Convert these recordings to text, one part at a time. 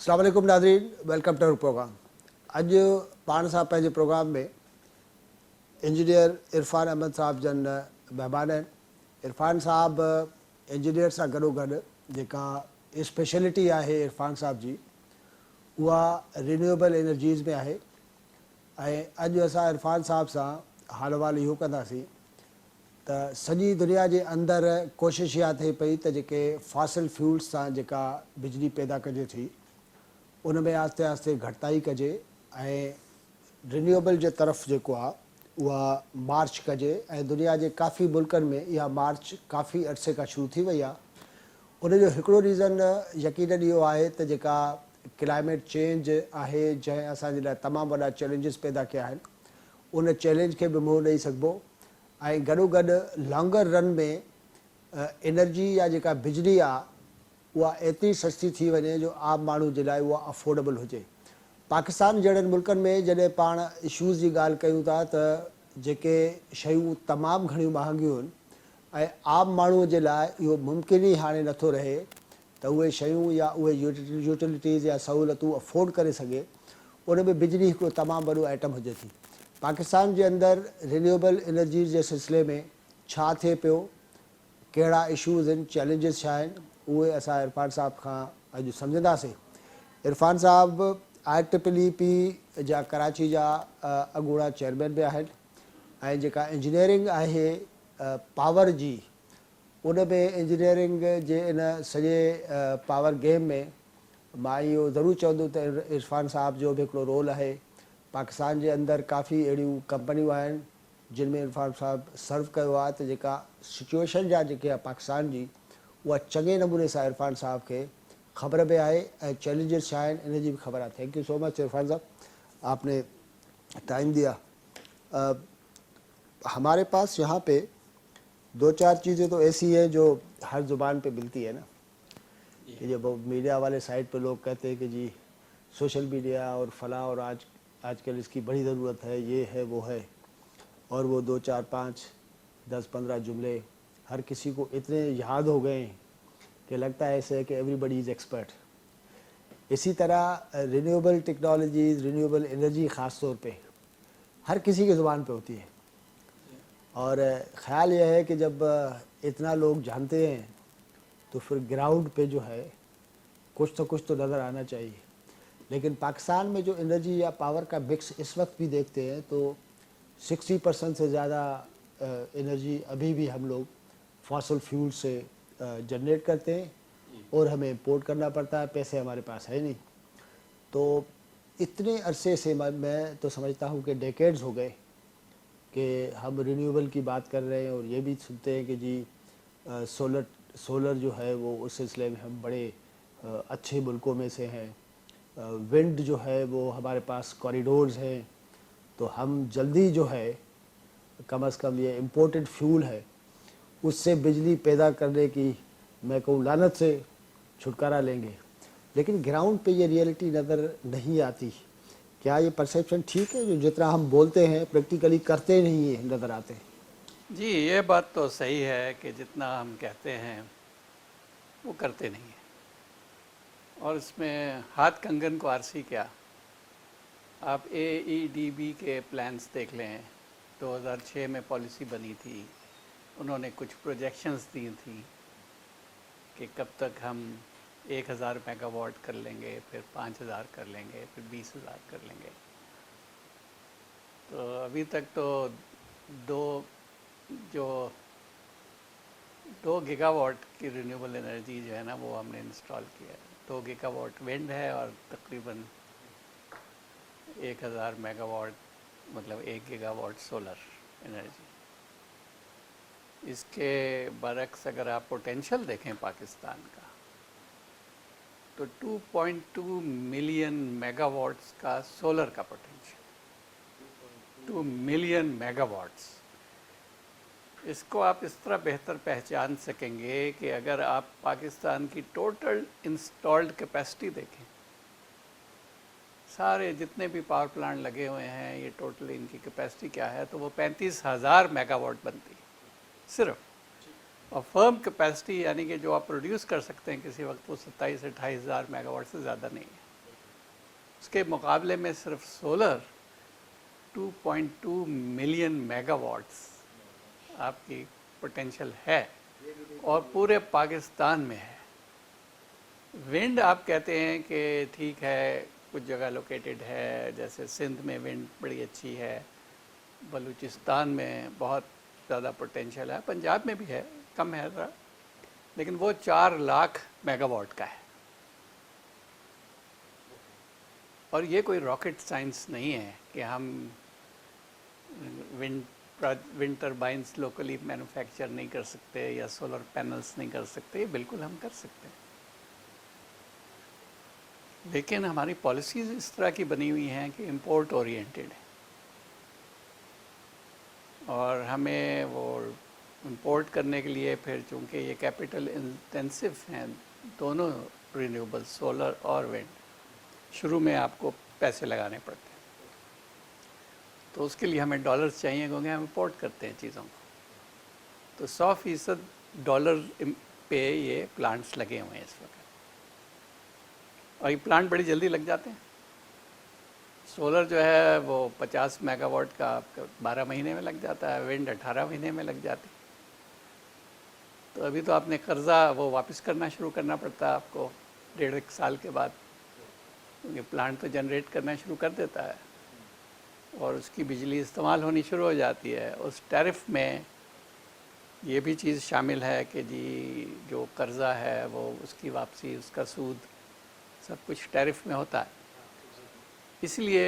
अस्सलाम वालेकुम नाज़रीन, वेलकम टू अवर प्रोग्राम। अॼु पाण सां पंहिंजे प्रोग्राम में इंजीनियर इरफान अहमद साहब जन महिमान आहिनि। इरफान साहब इंजीनियर सां गॾोगॾु जेका स्पेशलिटी आहे इरफान साहब जी उहा रिन्यूएबल एनर्जीज़ में आहे। ऐं अॼु असां इरफान साहब सां हाल वाल इहो कंदासीं त सॼी दुनिया जे अंदरि कोशिशि इहा थिए पई त जेके फॉसिल फ्यूल्स सां जेका बिजली पैदा कजे थी उन में आहिस्ते आहिस्ते घटिताई कजे ऐं रिन्यूएबल जे तरफ़ जेको आहे उहा मार्च कजे। ऐं दुनिया जे काफ़ी मुल्कनि में इहा मार्च काफ़ी अरसे खां शुरू थी वई आहे। उनजो हिकिड़ो रीज़न यकीनन इहो आहे त जेका क्लाइमेट चेंज आहे जंहिं असांजे लाइ तमामु वॾा चैलेंजिस पैदा कया आहिनि उन चैलेंज खे बि मुंहुं ॾेई सघिबो। ऐं गॾोगॾु लॉन्गर रन में एनर्जी या जेका बिजली आहे उहा एतिरी सस्ती थी वञे जो आम माण्हू जे लाइ उहा अफोर्डेबल हुजे। पाकिस्तान जहिड़नि मुल्कनि में जॾहिं पाण इशूज़ जी ॻाल्हि कयूं था त जेके शयूं तमामु घणियूं महांगियूं आहिनि ऐं आम माण्हूअ जे लाइ इहो मुमकिन ई हाणे नथो रहे त उहे शयूं या उहे यूटिलिटीज़ या सहूलियतूं अफोर्ड करे सघे। उन में बिजली हिकिड़ो तमामु वॾो आइटम हुजे थी। पाकिस्तान जे अंदरि रिन्यूएबल एनर्जीज़ जे सिलसिले में छा थिए पियो, कहिड़ा इशूज़ आहिनि, चैलेंजिस छा आहिनि, उहे असां इरफान साहब खां अॼु सम्झंदासीं। इरफान साहब IEEE जा कराची जा अॻूणा चेयरमैन बि आहिनि ऐं जेका इंजीनियरिंग आहे पावर जी उन में इंजीनियरिंग जे इन सॼे पावर गेम में मां इहो ज़रूरु चवंदुमि त इरफान साहब जो बि हिकिड़ो रोल आहे। पाकिस्तान जे अंदरि काफ़ी अहिड़ियूं कंपनियूं आहिनि जिन में इरफान साहब सर्व कयो आहे त जेका सिचुएशन जा जेके आहे पाकिस्तान जी उहा चङे नमूने सां इरफान साहब खे ख़बर बि आहे ऐं चैलेंजिस छा आहिनि इन जी बि ख़बर आहे। Thank you so much Irfan साहब, आपने टाइम दिया। हमारे पास यहाँ पे दो चार चीज़ें तो ऐसी हैं जो हर ज़ुबान पे मिलती है ना, कि जब मीडिया वाले साइड पे लोग कहते हैं कि जी सोशल मीडिया और फलां और आजकल इसकी बड़ी ज़रूरत है, ये है वो है, और वो 2 4 5 10 15 जुमले हर किसी को इतने याद हो गए कि लगता है ऐसे कि एवरीबडी इज़ एक्सपर्ट। इसी तरह रिन्यूएबल टेक्नोलॉजीज़, रिन्यूएबल एनर्जी ख़ास तौर पे हर किसी की ज़ुबान पे होती है और ख़्याल यह है कि जब इतना लोग जानते हैं तो फिर ग्राउंड पे जो है कुछ तो नज़र आना चाहिए। लेकिन पाकिस्तान में जो एनर्जी या पावर का मिक्स इस वक्त भी देखते हैं तो 60% से ज़्यादा एनर्जी अभी भी हम लोग फॉसिल फ्यूल से जनरेट करते हैं और हमें इंपोर्ट करना पड़ता है, पैसे हमारे पास है नहीं। तो इतने अरसे से मैं तो समझता हूँ कि डेकेड्स हो गए कि हम रिन्यूएबल की बात कर रहे हैं और ये भी सुनते हैं कि जी सोलर जो है वो उस सिलसिले में हम बड़े अच्छे मुल्कों में से हैं। विंड जो है वो हमारे पास कॉरिडोर्स हैं, तो हम जल्दी जो है कम अज़ कम ये इम्पोर्टेड फ्यूल है उससे बिजली पैदा करने की मैं कहूँ लानत से छुटकारा लेंगे। लेकिन ग्राउंड पे ये रियलिटी नज़र नहीं आती। क्या ये परसेप्शन ठीक है, जो जितना हम बोलते हैं प्रैक्टिकली करते नहीं है नज़र आते? जी, ये बात तो सही है कि जितना हम कहते हैं वो करते नहीं हैं। और इसमें हाथ कंगन को आरसी क्या, आप AEDB के प्लान्स देख लें। 2006 में पॉलिसी बनी थी, उन्होंने कुछ प्रोजेक्शंस दी थी कि कब तक हम 1000 मेगावाट कर लेंगे, फिर 5000 कर लेंगे, फिर 20,000 कर लेंगे। तो अभी तक तो 2 गीगावाट की रिन्यूएबल एनर्जी जो है ना वो हमने इंस्टॉल किया है। 2 गीगावाट विंड है और तकरीबन 1000 मेगावाट मतलब 1 गीगावाट सोलर एनर्जी। इसके बरक्स अगर आप पोटेंशियल देखें पाकिस्तान का तो 2.2 मिलियन मेगावाट्स का सोलर का पोटेंशियल, 2 मिलियन मेगावाट्स। इसको आप इस तरह बेहतर पहचान सकेंगे कि अगर आप पाकिस्तान की टोटल इंस्टॉल्ड कैपेसिटी देखें, सारे जितने भी पावर प्लांट लगे हुए हैं ये टोटल इनकी कैपेसिटी क्या है, तो वो 35,000 मेगावाट बनती है सिर्फ। और फर्म कैपेसिटी यानी कि जो आप प्रोड्यूस कर सकते हैं किसी वक्त वो 27 से 28,000 मेगावाट से ज़्यादा नहीं है। اس کے مقابلے میں صرف سولر 2.2 ملین میگا واٹس آپ کی پوٹینشیل ہے اور پورے پاکستان میں ہے. ونڈ آپ کہتے ہیں کہ ٹھیک ہے کچھ جگہ لوکیٹڈ ہے، جیسے سندھ میں ونڈ بڑی اچھی ہے، بلوچستان میں بہت زیادہ پوٹینشیل ہے، پنجاب میں بھی ہے، کم ہے ذرا، لیکن وہ 4 لاکھ میگا واٹ کا ہے. اور یہ کوئی راکٹ سائنس نہیں ہے کہ ہم ونڈ ٹربائنس لوکلی مینوفیکچر نہیں کر سکتے یا سولر پینلز نہیں کر سکتے. بالکل ہم کر سکتے ہیں، لیکن ہماری پالیسیز اس طرح کی بنی ہوئی ہیں کہ امپورٹ اورینٹیڈ ہے، اور ہمیں وہ امپورٹ کرنے کے لیے پھر چونکہ یہ کیپٹل انٹینسو ہیں دونوں رینیوبل سولر اور ونڈ، شروع میں آپ کو پیسے لگانے پڑتے ہیں، تو اس کے لیے ہمیں ڈالرز چاہیے کیونکہ ہم امپورٹ کرتے ہیں چیزوں کو. تو 100% ڈالر پہ یہ پلانٹس لگے ہوئے ہیں اس وقت، اور یہ پلانٹ بڑی جلدی لگ جاتے ہیں. سولر جو ہے وہ 50 میگا واٹ کا آپ کا 12 مہینے میں لگ جاتا ہے، ونڈ 18 مہینے میں لگ جاتی. تو ابھی تو آپ نے قرضہ وہ واپس کرنا شروع کرنا پڑتا ہے آپ کو 1.5 سال کے بعد، کیونکہ پلانٹ تو جنریٹ کرنا شروع کر دیتا ہے اور اس کی بجلی استعمال ہونی شروع ہو جاتی ہے. اس ٹیرف میں یہ بھی چیز شامل ہے کہ جی جو قرضہ ہے وہ اس کی واپسی، اس کا سود، سب کچھ ٹیرف میں ہوتا ہے. اس لیے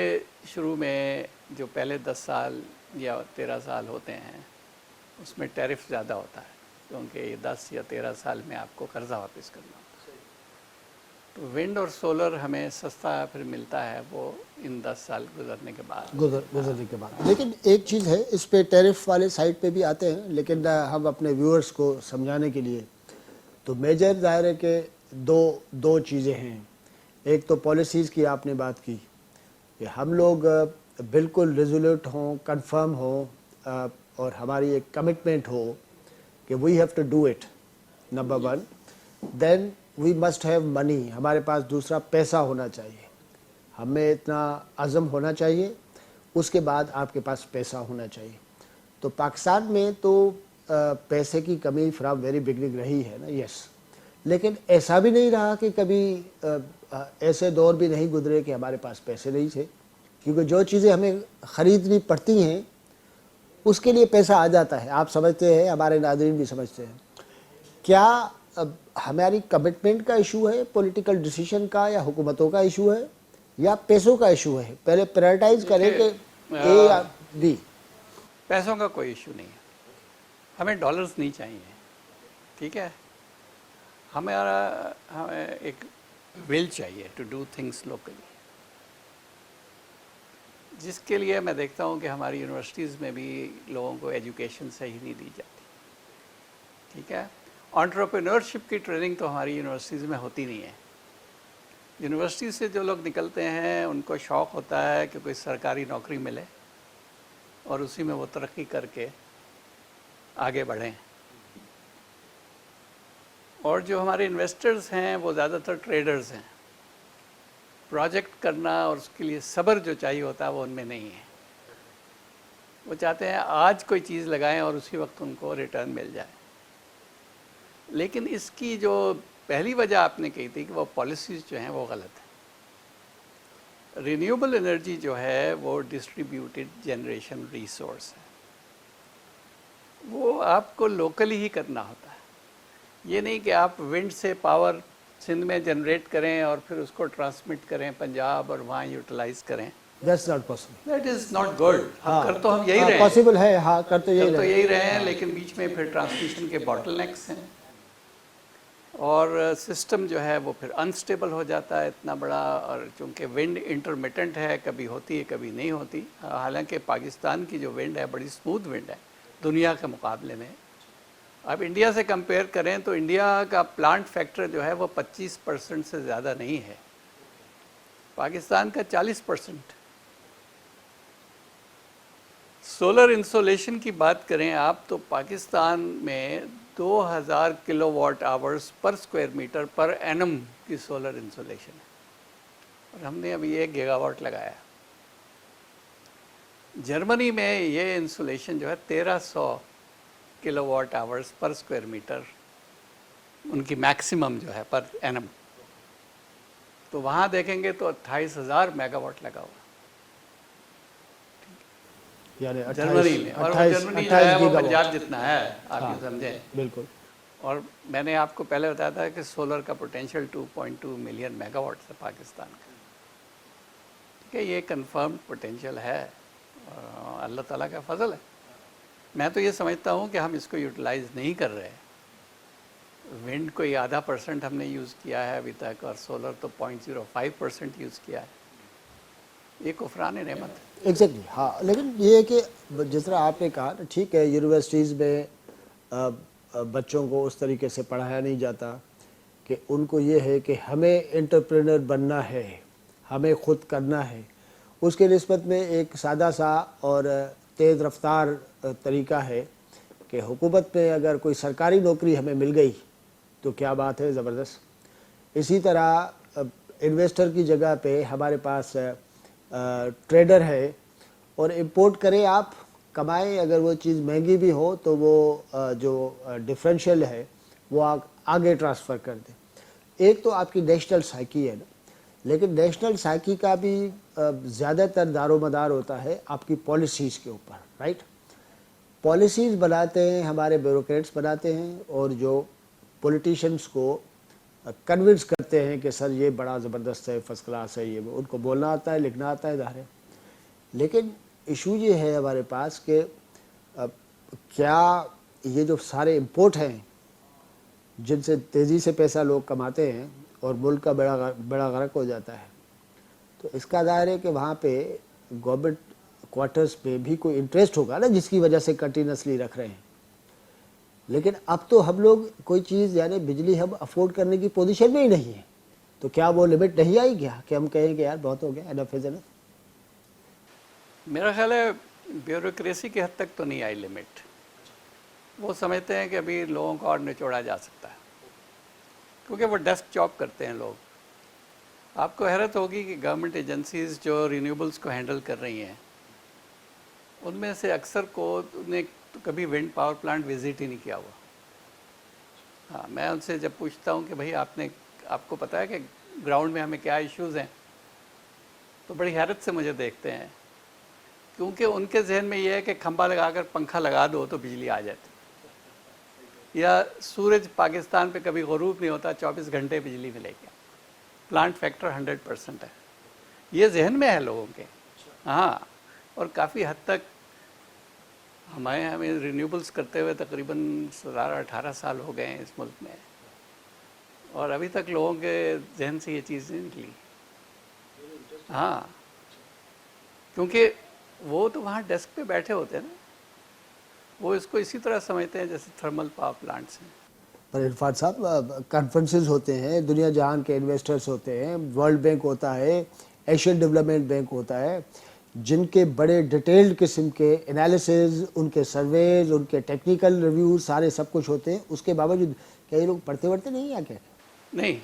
شروع میں جو پہلے 10 سال یا 13 سال ہوتے ہیں اس میں ٹیرف زیادہ ہوتا ہے، کیونکہ یہ 10 یا 13 سال میں آپ کو قرضہ واپس کرنا ہوتا ہے. تو ونڈ اور سولر ہمیں سستا پھر ملتا ہے وہ ان 10 سال گزرنے کے بعد گزرنے کے بعد. لیکن ایک چیز ہے، اس پہ ٹیرف والے سائٹ پہ بھی آتے ہیں، لیکن ہم اپنے ویورز کو سمجھانے کے لیے تو میجر ظاہر ہے کہ دو چیزیں ہیں. ایک تو پالیسیز کی آپ نے بات کی کہ ہم لوگ بالکل ریزولوٹ ہوں، کنفرم ہوں، اور ہماری ایک کمٹمنٹ ہو کہ we have to do it, number 1. Then we must have money, ہمارے پاس دوسرا پیسہ ہونا چاہیے، ہمیں اتنا عزم ہونا چاہیے، اس کے بعد آپ کے پاس پیسہ ہونا چاہیے. تو پاکستان میں تو پیسے کی کمی فرام ویری بگننگ رہی ہے نا، یس. لیکن ایسا بھی نہیں رہا کہ کبھی ایسے دور بھی نہیں گزرے کہ ہمارے پاس پیسے نہیں تھے، کیونکہ جو چیزیں ہمیں خریدنی پڑتی ہیں اس کے لیے پیسہ آ جاتا ہے. آپ سمجھتے ہیں، ہمارے ناظرین بھی سمجھتے ہیں. کیا ہماری کمٹمنٹ کا ایشو ہے، پولیٹیکل ڈیسیشن کا، یا حکومتوں کا ایشو ہے، یا پیسوں کا ایشو ہے؟ پہلے پرائرٹائز کریں کہ اے یا بی. پیسوں کا کوئی ایشو نہیں ہے، ہمیں ڈالرز نہیں چاہیے، ٹھیک ہے. ہمیں ایک ول چاہیے ٹو ڈو تھنگس لوکلی، جس کے لیے میں دیکھتا ہوں کہ ہماری یونیورسٹیز میں بھی لوگوں کو ایجوکیشن صحیح نہیں دی جاتی، ٹھیک ہے. انٹرپرینورشپ کی ٹریننگ تو ہماری یونیورسٹیز میں ہوتی نہیں ہے. یونیورسٹی سے جو لوگ نکلتے ہیں ان کو شوق ہوتا ہے کہ کوئی سرکاری نوکری ملے اور اسی میں وہ ترقی کر کے آگے بڑھیں. اور جو ہمارے انویسٹرز ہیں وہ زیادہ تر ٹریڈرز ہیں. پروجیکٹ کرنا اور اس کے لیے صبر جو چاہیے ہوتا ہے وہ ان میں نہیں ہے. وہ چاہتے ہیں آج کوئی چیز لگائیں اور اسی وقت ان کو ریٹرن مل جائے. لیکن اس کی جو پہلی وجہ آپ نے کہی تھی کہ وہ پالیسیز جو ہیں وہ غلط ہیں. رینیوبل انرجی جو ہے وہ ڈسٹریبیوٹیڈ جنریشن ریسورس ہے، وہ آپ کو لوکلی ہی کرنا ہوتا ہے. یہ نہیں کہ آپ ونڈ سے پاور سندھ میں جنریٹ کریں اور پھر اس کو ٹرانسمٹ کریں پنجاب اور وہاں یوٹیلائز کریں. That's not possible. That is not good. کر تو ہم یہی رہے ہیں، پاسبل ہے، ہاں کر تو یہی رہے ہیں، لیکن بیچ میں پھر ٹرانسمیشن کے باٹل نیکس ہیں اور سسٹم جو ہے وہ پھر انسٹیبل ہو جاتا ہے اتنا بڑا. اور چونکہ ونڈ انٹرمیٹنٹ ہے، کبھی ہوتی ہے کبھی نہیں ہوتی. حالانکہ پاکستان کی جو ونڈ ہے بڑی اسموتھ ونڈ ہے دنیا کے مقابلے میں. اب انڈیا سے کمپیئر کریں تو انڈیا کا پلانٹ فیکٹر جو ہے وہ 25% سے زیادہ نہیں ہے، پاکستان کا 40%. سولر انسولیشن کی بات کریں آپ تو پاکستان میں 2000 kilowatt hours per square metre per annum کی سولر انسولیشن ہے. اور ہم نے ابھی 1 گیگا واٹ لگایا. جرمنی میں یہ انسولیشن جو ہے 1300 kilowatt hours per square metre ان کی میکسیمم جو ہے پر اینم. تو وہاں دیکھیں گے تو 28,000 میگا واٹ لگا ہوا یعنی جرمنی میں. اور وہ جرمنی جو ہے وہ پنجاب جتنا ہے, آپ یہ سمجھیں. بالکل. اور میں نے آپ کو پہلے بتایا تھا کہ سولر کا پوٹینشیل 2.2 ملین میگا واٹ ہے پاکستان کا. ٹھیک ہے, یہ کنفرم پوٹینشیل ہے, اللہ تعالیٰ کا فضل ہے. میں تو یہ سمجھتا ہوں کہ ہم اس کو یوٹیلائز نہیں کر رہے. ونڈ کو 0.5% ہم نے یوز کیا ہے ابھی تک, اور سولر تو 0.05% یوز کیا ہے. یہ کفران نعمت ہے. ایگزیکٹلی. ہاں, لیکن یہ ہے کہ جس طرح آپ نے کہا نا, ٹھیک ہے یونیورسٹیز میں بچوں کو اس طریقے سے پڑھایا نہیں جاتا کہ ان کو یہ ہے کہ ہمیں انٹرپرینر بننا ہے, ہمیں خود کرنا ہے. اس کے نسبت میں ایک سادہ سا اور تیز رفتار طریقہ ہے کہ حکومت میں اگر کوئی سرکاری نوکری ہمیں مل گئی تو کیا بات ہے, زبردست. اسی طرح انویسٹر کی جگہ پہ ہمارے پاس ٹریڈر ہے, اور امپورٹ کریں آپ, کمائیں. اگر وہ چیز مہنگی بھی ہو تو وہ جو ڈفرینشیل ہے وہ آگے ٹرانسفر کر دیں. ایک تو آپ کی نیشنل سائیکی ہے نا, لیکن نیشنل سائیکی کا بھی زیادہ تر دار و مدار ہوتا ہے آپ کی پالیسیز کے اوپر, رائٹ. پالیسیز بناتے ہیں ہمارے بیوروکریٹس بناتے ہیں, اور جو پولیٹیشنس کو کنونس کرتے ہیں کہ سر یہ بڑا زبردست ہے, فرسٹ کلاس ہے, یہ ان کو بولنا آتا ہے, لکھنا آتا ہے, ظاہر ہے. لیکن ایشو یہ ہے ہمارے پاس کہ کیا یہ جو سارے امپورٹ ہیں جن سے تیزی سے پیسہ لوگ کماتے ہیں اور ملک کا بڑا غرق ہو جاتا ہے, تو اس کا ظاہر ہے کہ وہاں پہ گورنمنٹ کوارٹرز پہ بھی کوئی انٹرسٹ ہوگا نا, جس کی وجہ سے کنٹینیوسلی رکھ رہے ہیں. لیکن اب تو ہم لوگ کوئی چیز یعنی بجلی ہم افورڈ کرنے کی پوزیشن میں ہی نہیں ہے, تو کیا وہ لمٹ نہیں آئی کیا کہ ہم کہیں کہ یار بہت ہو گیا, انف از انف؟ میرا خیال ہے بیوروکریسی کی حد تک تو نہیں آئی لمٹ. وہ سمجھتے ہیں کہ ابھی لوگوں کو اور نچوڑا جا سکتا ہے, کیونکہ وہ ڈیسک جاب کرتے ہیں لوگ. آپ کو حیرت ہوگی کہ گورنمنٹ ایجنسیز جو رینیوبلز کو ہینڈل کر رہی ہیں, ان میں سے اکثر کو نے کبھی ونڈ پاور پلانٹ وزٹ ہی نہیں کیا ہوا. ہاں, میں ان سے جب پوچھتا ہوں کہ بھئی آپ کو پتہ ہے کہ گراؤنڈ میں ہمیں کیا ایشوز ہیں, تو بڑی حیرت سے مجھے دیکھتے ہیں, کیونکہ ان کے ذہن میں یہ ہے کہ کھمبا لگا کر پنکھا لگا دو تو بجلی آ جاتی, یا سورج پاکستان پہ کبھی غروب نہیں ہوتا, 24 گھنٹے بجلی ملے گی, پلانٹ فیکٹر 100% ہے. یہ ذہن میں ہے لوگوں کے. ہاں, اور کافی حد تک ہمیں رینیوبلز کرتے ہوئے تقریباً 17-18 سال ہو گئے ہیں اس ملک میں, اور ابھی تک لوگوں کے ذہن سے یہ چیز نہیں نکلی. ہاں, کیونکہ وہ تو وہاں ڈیسک پہ بیٹھے ہوتے ہیں نا, وہ اس کو اسی طرح سمجھتے ہیں جیسے تھرمل پاور پلانٹس ہیں. پر عرفان صاحب, کانفرنسز ہوتے ہیں, دنیا جہان کے انویسٹرز ہوتے ہیں, ورلڈ بینک ہوتا ہے, ایشین ڈیولپمنٹ بینک ہوتا ہے, جن کے بڑے ڈیٹیلڈ قسم کے انالیسز, ان کے سرویز, ان کے ٹیکنیکل ریویوز سارے سب کچھ ہوتے ہیں. اس کے باوجود کئی لوگ پڑھتے نہیں ہیں کیا؟ نہیں,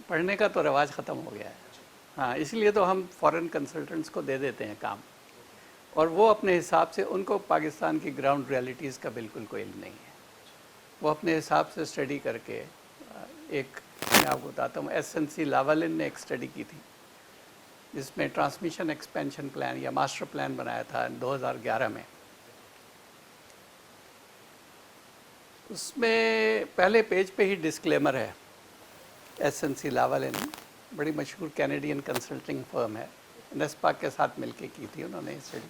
پڑھنے کا تو رواج ختم ہو گیا ہے. ہاں, اس لیے تو ہم فورن کنسلٹنٹس کو دے دیتے ہیں کام, اور وہ اپنے حساب سے, ان کو پاکستان کی گراؤنڈ ریالٹیز کا بالکل کوئی علم نہیں ہے. وہ اپنے حساب سے اسٹڈی کر کے, ایک میں آپ کو بتاتا ہوں, SNC لاوالن نے ایک اسٹڈی کی تھی جس میں ٹرانسمیشن ایکسپینشن پلان یا ماسٹر پلان بنایا تھا 2011 میں. اس میں پہلے پیج پہ ہی ڈسکلیمر ہے. SNC لاوالن بڑی مشہور کینیڈین کنسلٹنگ فرم ہے, نیسپا کے ساتھ مل کے کی تھی انہوں نے اسٹڈی.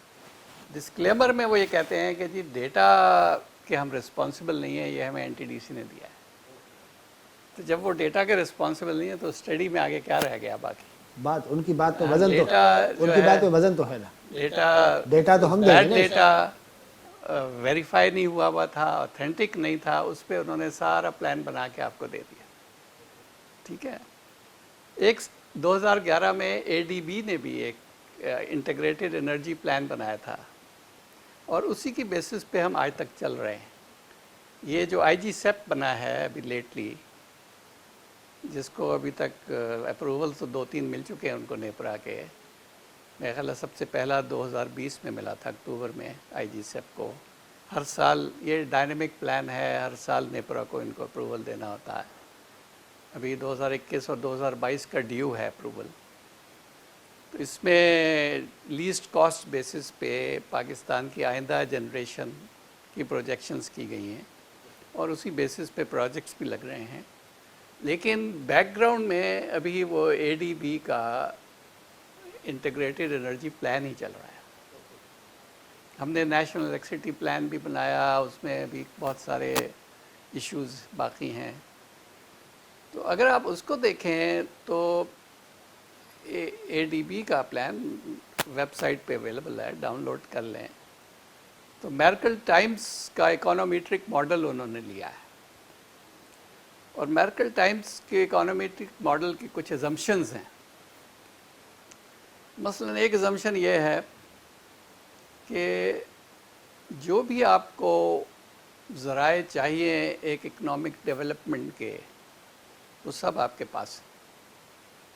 ڈسکلیمر میں وہ یہ کہتے ہیں کہ جی ڈیٹا کہ ہم رسپانسبل نہیں ہیں, یہ ہمیں NTDC نے دیا ہے. تو جب وہ ڈیٹا کے رسپانسبل نہیں ہے تو اسٹڈی میں آگے کیا رہ گیا باقی؟ بات ان کی بات پہ وزن تو, ان کی بات پہ وزن تو ہے نا. ڈیٹا تو ہم دیں گے. ڈیٹا ویریفائی نہیں ہوا تھا, اوتھینٹک نہیں تھا, اس پہ انہوں نے سارا پلان بنا کے آپ کو دے دیا. ٹھیک ہے. ایک 2011 میں ADB نے بھی ایک انٹیگریٹڈ انرجی پلان بنایا تھا, اور اسی کی بیسس پہ ہم آج تک چل رہے ہیں. یہ جو IG SEP بنا ہے ابھی لیٹلی, जिसको अभी तक अप्रूवल तो 2-3 मिल चुके हैं उनको नेपरा के। मेरा ख्याल है सबसे पहला 2020 में मिला था अक्टूबर में IGCEP को। हर साल ये डायनेमिक प्लान है, हर साल नेपरा को इनको अप्रूवल देना होता है। अभी 2021 और 2022 का ड्यू है अप्रूवल। तो इसमें लीस्ट कॉस्ट बेसिस पे पाकिस्तान की आइंदा जनरेशन की प्रोजेक्शंस की गई हैं और उसी बेसिस पे प्रोजेक्ट्स भी लग रहे हैं। लेकिन बैकग्राउंड में अभी वो ADB का इंटीग्रेटेड एनर्जी प्लान ही चल रहा है। हमने नेशनल इलेक्ट्रिसिटी प्लान भी बनाया, उसमें भी बहुत सारे इश्यूज बाकी हैं। तो अगर आप उसको देखें तो ADB का प्लान वेबसाइट पे अवेलेबल है, डाउनलोड कर लें। तो मेर्कल टाइम्स का इकोनोमेट्रिक मॉडल उन्होंने लिया है और मेर्कल टाइम्स के इकोनोमेट्रिक मॉडल की कुछ एजम्पशंस हैं। मसलन एक एजम्पशन ये है कि जो भी आपको ज़राए चाहिए एक इकनॉमिक डेवलपमेंट के, वो सब आपके पास है।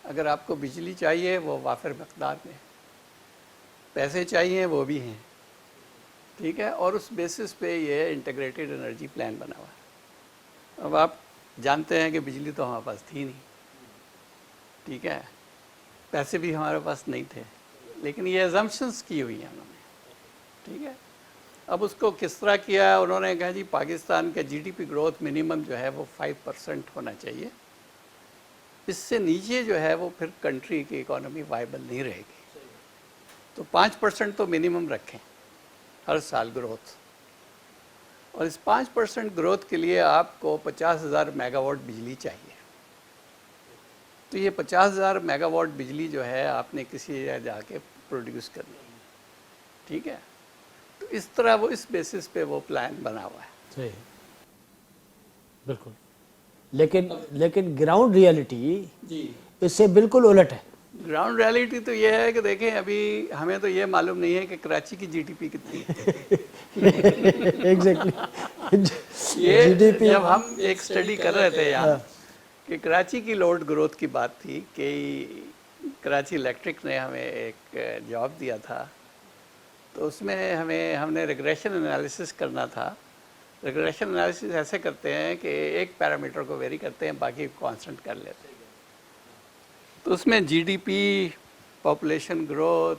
अगर आपको बिजली चाहिए वो वाफिर मकदार में, पैसे चाहिए वो भी हैं, ठीक है। और उस बेसिस पे ये इंटीग्रेटेड एनर्जी प्लान बना हुआ है। अब आप जानते हैं कि बिजली तो हमारे पास थी नहीं, ठीक है, पैसे भी हमारे पास नहीं थे, लेकिन ये अजम्पशंस की हुई हैं उन्होंने, ठीक है। अब उसको किस तरह किया, उन्होंने कहा जी पाकिस्तान का GDP ग्रोथ मिनिमम जो है वो 5% होना चाहिए, इससे नीचे जो है वो फिर कंट्री की इकोनॉमी वाइबल नहीं रहेगी। तो 5% तो मिनिमम रखें हर साल ग्रोथ, और इस 5% ग्रोथ के लिए आपको 50,000 मेगावाट बिजली चाहिए। तो ये 50,000 मेगावाट बिजली जो है आपने किसी जगह जाके प्रोड्यूस करनी है, ठीक है। तो इस तरह वो इस बेसिस पे वो प्लान बना हुआ है। सही, बिल्कुल। लेकिन ग्राउंड रियलिटी जी इससे बिल्कुल उलट है। ग्राउंड रियलिटी तो ये है कि देखें, अभी हमें तो ये मालूम नहीं है कि कराची की GDP कितनी है। एग्जैक्टली ये GDP जब हम एक स्टडी कर रहे थे यहाँ कि कराची की लोड ग्रोथ की बात थी कि कराची इलेक्ट्रिक ने हमें एक जॉब दिया था, तो उसमें हमने रिग्रेशन एनालिसिस करना था। रिग्रेशन एनालिसिस ऐसे करते हैं कि एक पैरामीटर को वेरी करते हैं, बाकी कांस्टेंट कर लेते हैं। तो उसमें GDP, पॉपुलेशन ग्रोथ,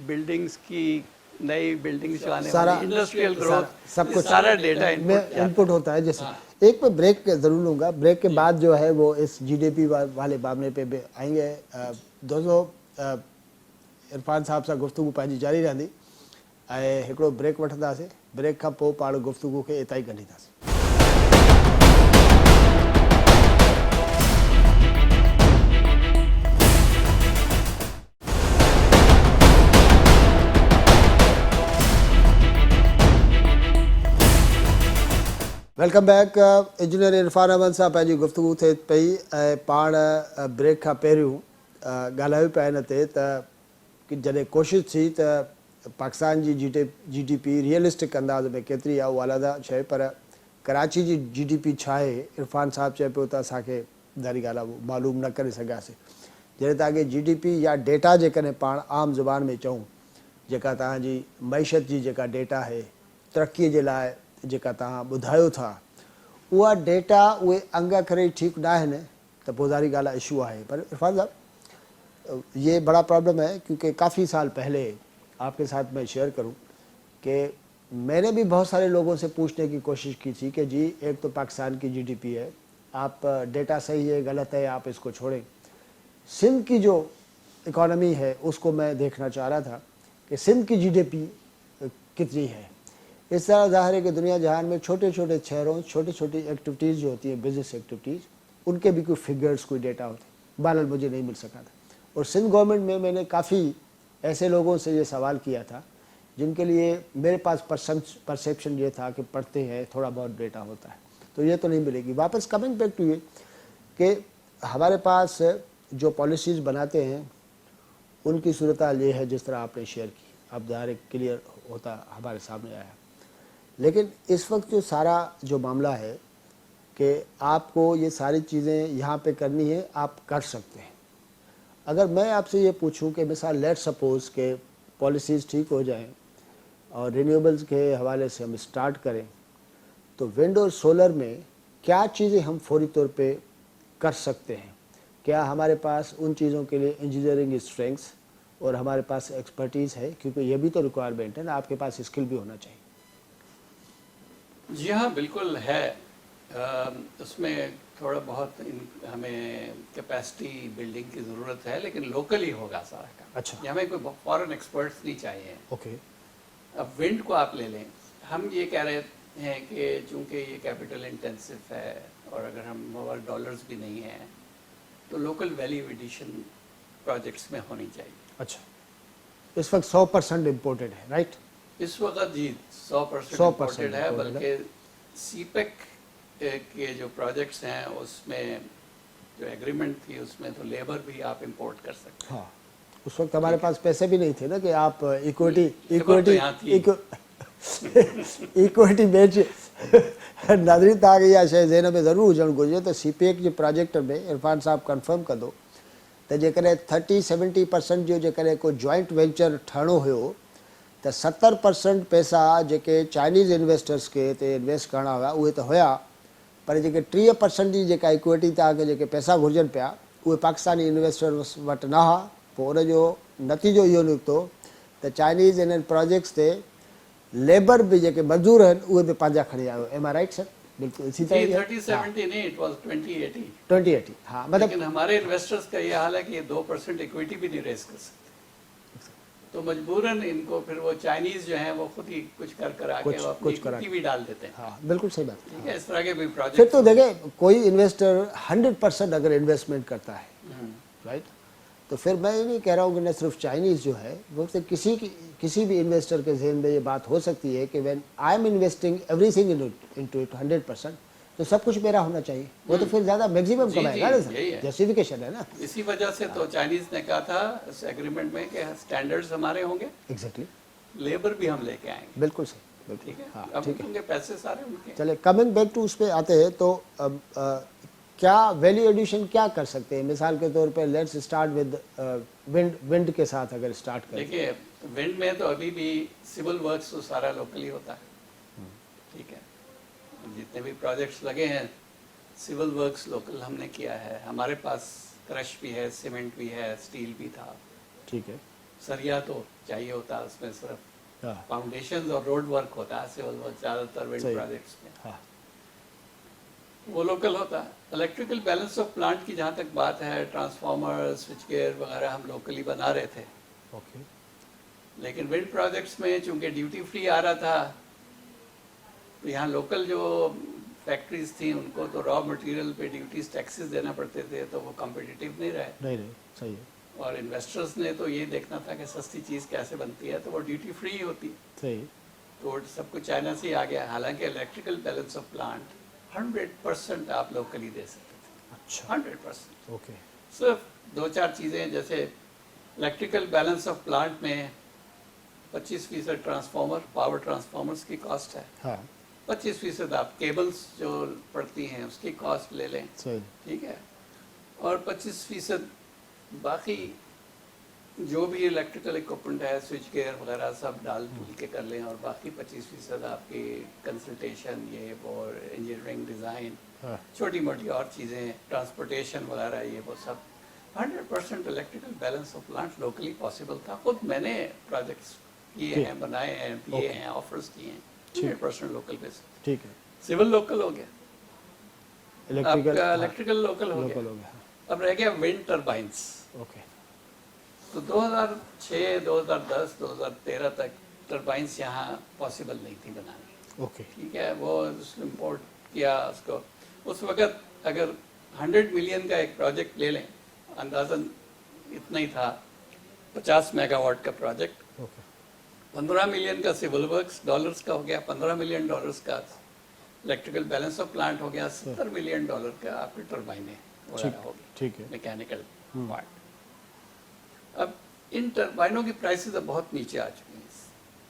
बिल्डिंग्स की नई बिल्डिंग्स जो आने वाली, इंडस्ट्रियल ग्रोथ, सब कुछ सारा डेटा इनपुट होता है। जैसे एक पे ब्रेक ज़रूर लूँगा, ब्रेक के बाद जो है वो इस GDP वाले मामले पे भी आएंगे। दोस्तों, इरफान साहब सां गुफ्तगू पंहिंजी जारी रहंदी ऐं हिकिड़ो ब्रेक वठंदासीं। ब्रेक खां पोइ पाण गुफ्तगू खे इतां ई कंदीदासीं। Welcome back. Engineer Irfan Ahmed सां पंहिंजी गुफ्तगू थिए पई ऐं पाण ब्रेक खां पहिरियों ॻाल्हायूं पिया हिन ते त जॾहिं कोशिशि थी त पाकिस्तान जी GDP रियलिस्टिक अंदाज़ में केतिरी आहे उहा अलॻि शइ, पर कराची जी GDP छा आहे, इरफान साहब चए पियो त असांखे ज़ारी ॻाल्हि आहे मालूम न करे सघियासीं। जॾहिं तव्हांखे GDP या डेटा जेकॾहिं पाण आम ज़ुबान में चऊं, जेका तव्हांजी मईशत जी जेका डेटा आहे, तरक़ीअ जे लाइ जेका तव्हां ॿुधायो था, उहा डेटा उहे अंग अखर ठीक न आहिनि त पोइ ज़ारी ॻाल्हि आहे इशू आहे। पर इरफान साहब, ये बड़ा प्रॉब्लम है क्योंकि काफ़ी साल पहले आपके साथ मैं शेयर करूं कि मैंने भी बहुत सारे लोगों से पूछने की कोशिश की थी कि जी एक तो पाकिस्तान की GDP है, आप डेटा सही है गलत है आप इसको छोड़ें, सिंध की जो इकॉनमी है उसको मैं देखना चाह रहा था कि सिंध की GDP कितनी है। इस तरह ज़ाहिर है कि दुनिया जहान में छोटे छोटे शहरों, छोटी छोटी एक्टिविटीज़ जो होती हैं, बिजनेस एक्टिविटीज़, उनके भी कोई फिगर्स, कोई डेटा होते, बहरहाल मुझे नहीं मिल सका था। और सिंध गवर्नमेंट में मैंने काफ़ी ऐसे लोगों से ये सवाल किया था जिनके लिए मेरे पास परसेप्शन ये था कि पढ़ते हैं, थोड़ा बहुत डेटा होता है, तो ये तो नहीं मिलेगी। वापस कमिंग बैक टू ये कि हमारे पास जो पॉलिसीज़ बनाते हैं उनकी सूरत हाल ये है जिस तरह आपने शेयर की, अब ज़ाहिर क्लियर होता हमारे सामने आया। लेकिन इस वक्त जो सारा जो मामला है کہ آپ کو یہ ساری چیزیں یہاں پہ کرنی ہے, آپ کر سکتے ہیں. اگر میں آپ سے یہ پوچھوں کہ مثال لیٹ سپوز کہ پالیسیز ٹھیک ہو جائیں اور رینیویبلز کے حوالے سے ہم اسٹارٹ کریں, تو ونڈ اور سولر میں کیا چیزیں ہم فوری طور پہ کر سکتے ہیں؟ کیا ہمارے پاس ان چیزوں کے لیے انجینئرنگ اسٹرینگس اور ہمارے پاس ایکسپرٹیز ہے؟ کیونکہ یہ بھی تو ریکوائرمنٹ ہے نا, آپ کے پاس اسکل بھی ہونا چاہیے. جی ہاں بالکل ہے. اس میں تھوڑا بہت ہمیں کیپیسٹی بلڈنگ کی ضرورت ہے, لیکن لوکل ہی ہوگا سارا کام. اچھا, ہمیں کوئی فارن ایکسپرٹس نہیں چاہیے. اوکے, اب ونڈ کو آپ لے لیں, ہم یہ کہہ رہے ہیں کہ چونکہ یہ کیپٹل انٹینسو ہے اور اگر ہم ڈالرز بھی نہیں ہیں تو لوکل ویلیو ایڈیشن پروجیکٹس میں ہونی چاہیے. اچھا, اس وقت 100% امپورٹڈ ہے, رائٹ؟ اس وقت جی 100% امپورٹڈ ہے, بلکہ سی پیک کے جو پروجیکٹس ہیں اس میں جو ایگریمنٹ تھی اس میں تو لیبر بھی آپ امپورٹ کر سکتے ہیں. ہاں, اس وقت ہمارے پاس پیسے بھی نہیں تھے نا کہ آپ ایکویٹی بیچ. ناظرین تا کہ شاید ذہن میں ضرور हुजणु घुरिजे त सी PEC जे प्रोजेक्ट में इरफान साहब कंफर्म कंदो त जेकॾहिं 30-70% जो जेकॾहिं को जॉइंट वेंचर ठहिणो हुयो त 70% पैसा जेके चाइनीज़ इन्वेस्टर्स खे हिते इन्वेस्ट करणा हुआ उहे त हुया, पर जेके 30% जी जेका इक्विटी तव्हांखे जेके पैसा घुरिजनि पिया उहे पाकिस्तानी इन्वेस्टर्स वटि न हुआ. पोइ उनजो नतीजो इहो निकितो त चाइनीज़ इन्हनि प्रोजेक्ट्स ते लेबर भी जेके मज़दूर आहिनि उहे बि पंहिंजा खणी आयो. एम आई राइट सर? बिल्कुलु इसी तरह 30-70 नहीं, इट वाज 20-80. 20-80. हाँ, मतलब लेकिन हमारे इन्वेस्टर्स का ये हाल है कि ये 2% इक्विटी भी नहीं रेस कर सकते, तो मजबूरन इनको फिर वो चाइनीज जो हैं वो खुद ही कुछ कर आके वो अपनी इक्विटी भी डाल देते हैं. हाँ, बिल्कुल सही बात. ठीक है, इस तरह के भी प्रोजेक्ट. फिर तो देखें कोई इन्वेस्टर 100% अगर इन्वेस्टमेंट करता है, राइट, तो फिर मैं ये नहीं कह रहा हूँ कि न सिर्फ चाइनीज़ जो है वो तो किसी भी इन्वेस्टर के जहन में ये बात हो सकती है कि when I am investing everything into it 100%, तो सब कुछ मेरा होना चाहिए. वो तो फिर ज़्यादा मैक्सिमम कमाएगा ना सर, जस्टिफिकेशन है ना. इसी वजह से तो चाइनीज ने कहा था इस एग्रीमेंट में कि स्टैंडर्ड्स हमारे होंगे, एग्जैक्टली, लेबर भी हम लेके आएंगे. बिल्कुल सही. ठीक है, हाँ, अब ठीक है. उनके पैसे सारे उनके. चले कमिंग बैक टू उस पर आते हैं, तो क्या वैल्यू एडिशन क्या कर सकते हैं? मिसाल के तौर पे लेट्स स्टार्ट विद विंड के साथ अगर स्टार्ट करें. देखिए विंड में तो अभी भी सिविल वर्क्स तो सारा लोकली होता है. ठीक है, जितने भी प्रोजेक्ट्स लगे हैं सिविल वर्क्स लोकल हमने किया है. हमारे पास क्रश भी है, सीमेंट भी है, स्टील भी था. ठीक है, सरिया तो चाहिए होता है, उसमें सिर्फ हाँ, फाउंडेशन और रोड वर्क होता है. सिविल वर्क ज़्यादातर विंड सही. प्रोजेक्ट्स में हाँ, वो लोकल होता है. इलेक्ट्रिकल बैलेंस ऑफ प्लांट की जहाँ तक बात है, ट्रांसफार्मर, स्विच गेयर वगैरह हम लोकली बना रहे थे. ओके, लेकिन विंड प्रोजेक्ट्स में चूंकि ड्यूटी फ्री आ रहा था तो यहाँ लोकल जो फैक्ट्रीज थी उनको तो रॉ मटेरियल पे ड्यूटीज टैक्सेस देना पड़ते थे, तो वो कम्पिटिटिव नहीं रहे. नहीं सही है, और इन्वेस्टर्स ने तो ये देखना था कि सस्ती चीज़ कैसे बनती है, तो वो ड्यूटी फ्री ही होती. सही, तो सब कुछ चाइना से ही आ गया. हालांकि इलेक्ट्रिकल बैलेंस ऑफ प्लांट 100% आप लोकली दे सकते थे. अच्छा, 100%. ओके, सिर्फ 2-4 चीज़ें, जैसे इलेक्ट्रिकल बैलेंस ऑफ प्लांट में 25% ट्रांसफार्मर, पावर ट्रांसफार्मर्स की कॉस्ट है. हाँ, 25% आप केबल्स जो पड़ती हैं उसकी कॉस्ट ले लें. सही, ठीक है, और 25% बाकी जो भी इलेक्ट्रिकल इक्विपमेंट है, स्विच गेयर वगैरह सब डाल डूल के कर लें. और बाकी 25% आपकी कंसल्टेशन, ये वो, इंजीनियरिंग डिज़ाइन, हाँ, छोटी मोटी और चीज़ें, ट्रांसपोर्टेशन वगैरह, ये वो सब 100% electrical balance of plant locally possible था. खुद मैंने प्रोजेक्ट्स किए हैं, बनाए हैं, दिए हैं, ऑफर्स किए हैं. 100% लोकल बेस. ठीक है, सिविल लोकल हो गया, इलेक्ट्रिकल, आपका इलेक्ट्रिकल लोकल हो लोकल गया. हो गया. अब रह गया विंड टर्बाइंस. ओके, तो 2006, 2010, 2013 तक टर्बाइंस यहाँ पॉसिबल नहीं थी बनानी. ओके, ठीक है, वो इम्पोर्ट किया उसको. उस वक़्त अगर 100 मिलियन का एक प्रोजेक्ट ले लें, अंदाज़न इतना ही था, 50 मेगावाट का प्रोजेक्ट, ओके, 15 मिलियन का सिविल वर्क्स डॉलर्स का हो गया, 15 मिलियन डॉलर्स का इलेक्ट्रिकल बैलेंस ऑफ प्लांट हो गया, 70 मिलियन डॉलर का आपकी टर्बाइनें वगैरह हो गई, ठीक है, मैकेनिकल पार्ट. अब इन टर्बाइनों की प्राइसेस अब बहुत नीचे आ चुकी हैं.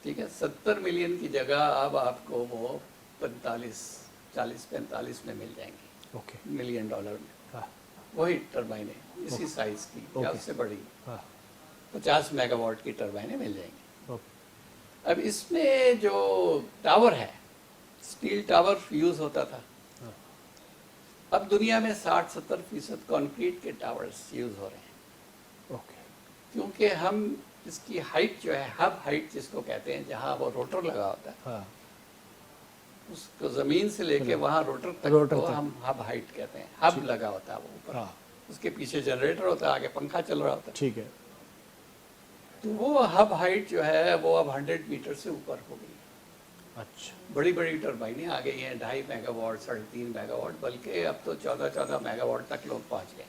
ठीक है, 70 मिलियन की जगह अब आपको वो 45 40-45 में मिल जाएंगी, ओके, $1 मिलियन में। हाँ, वही टरबाइनें इसी साइज की या ओके। उससे बड़ी हाँ, 50 मेगावाट की टरबाइनें मिल जाएंगी। ओके, अब इसमें जो टावर है, स्टील टावर यूज होता था, हाँ, अब दुनिया में 60-70% कंक्रीट के टावर्स यूज हो रहे हैं, ओके, क्योंकि हम इसकी हाइट जो है, हब हाइट जिसको कहते हैं, जहाँ वो रोटर लगा होता है, हाँ, उसको जमीन से लेके वहाँ रोटर तक रोटर को तक। हम हब हाइट कहते हैं। हब लगा होता है वो ऊपर, हाँ, उसके पीछे जनरेटर होता है, आगे पंखा चल रहा होता है। ठीक है, तो वो हब हाइट जो है वो अब 100 मीटर से ऊपर हो गई। अच्छा, बड़ी बड़ी टरबाइनें आ गई हैं, 2.5 मेगावाट, 3.5 मेगावाट, बल्कि अब तो 14-14 मेगावाट तक लोग पहुंच गए,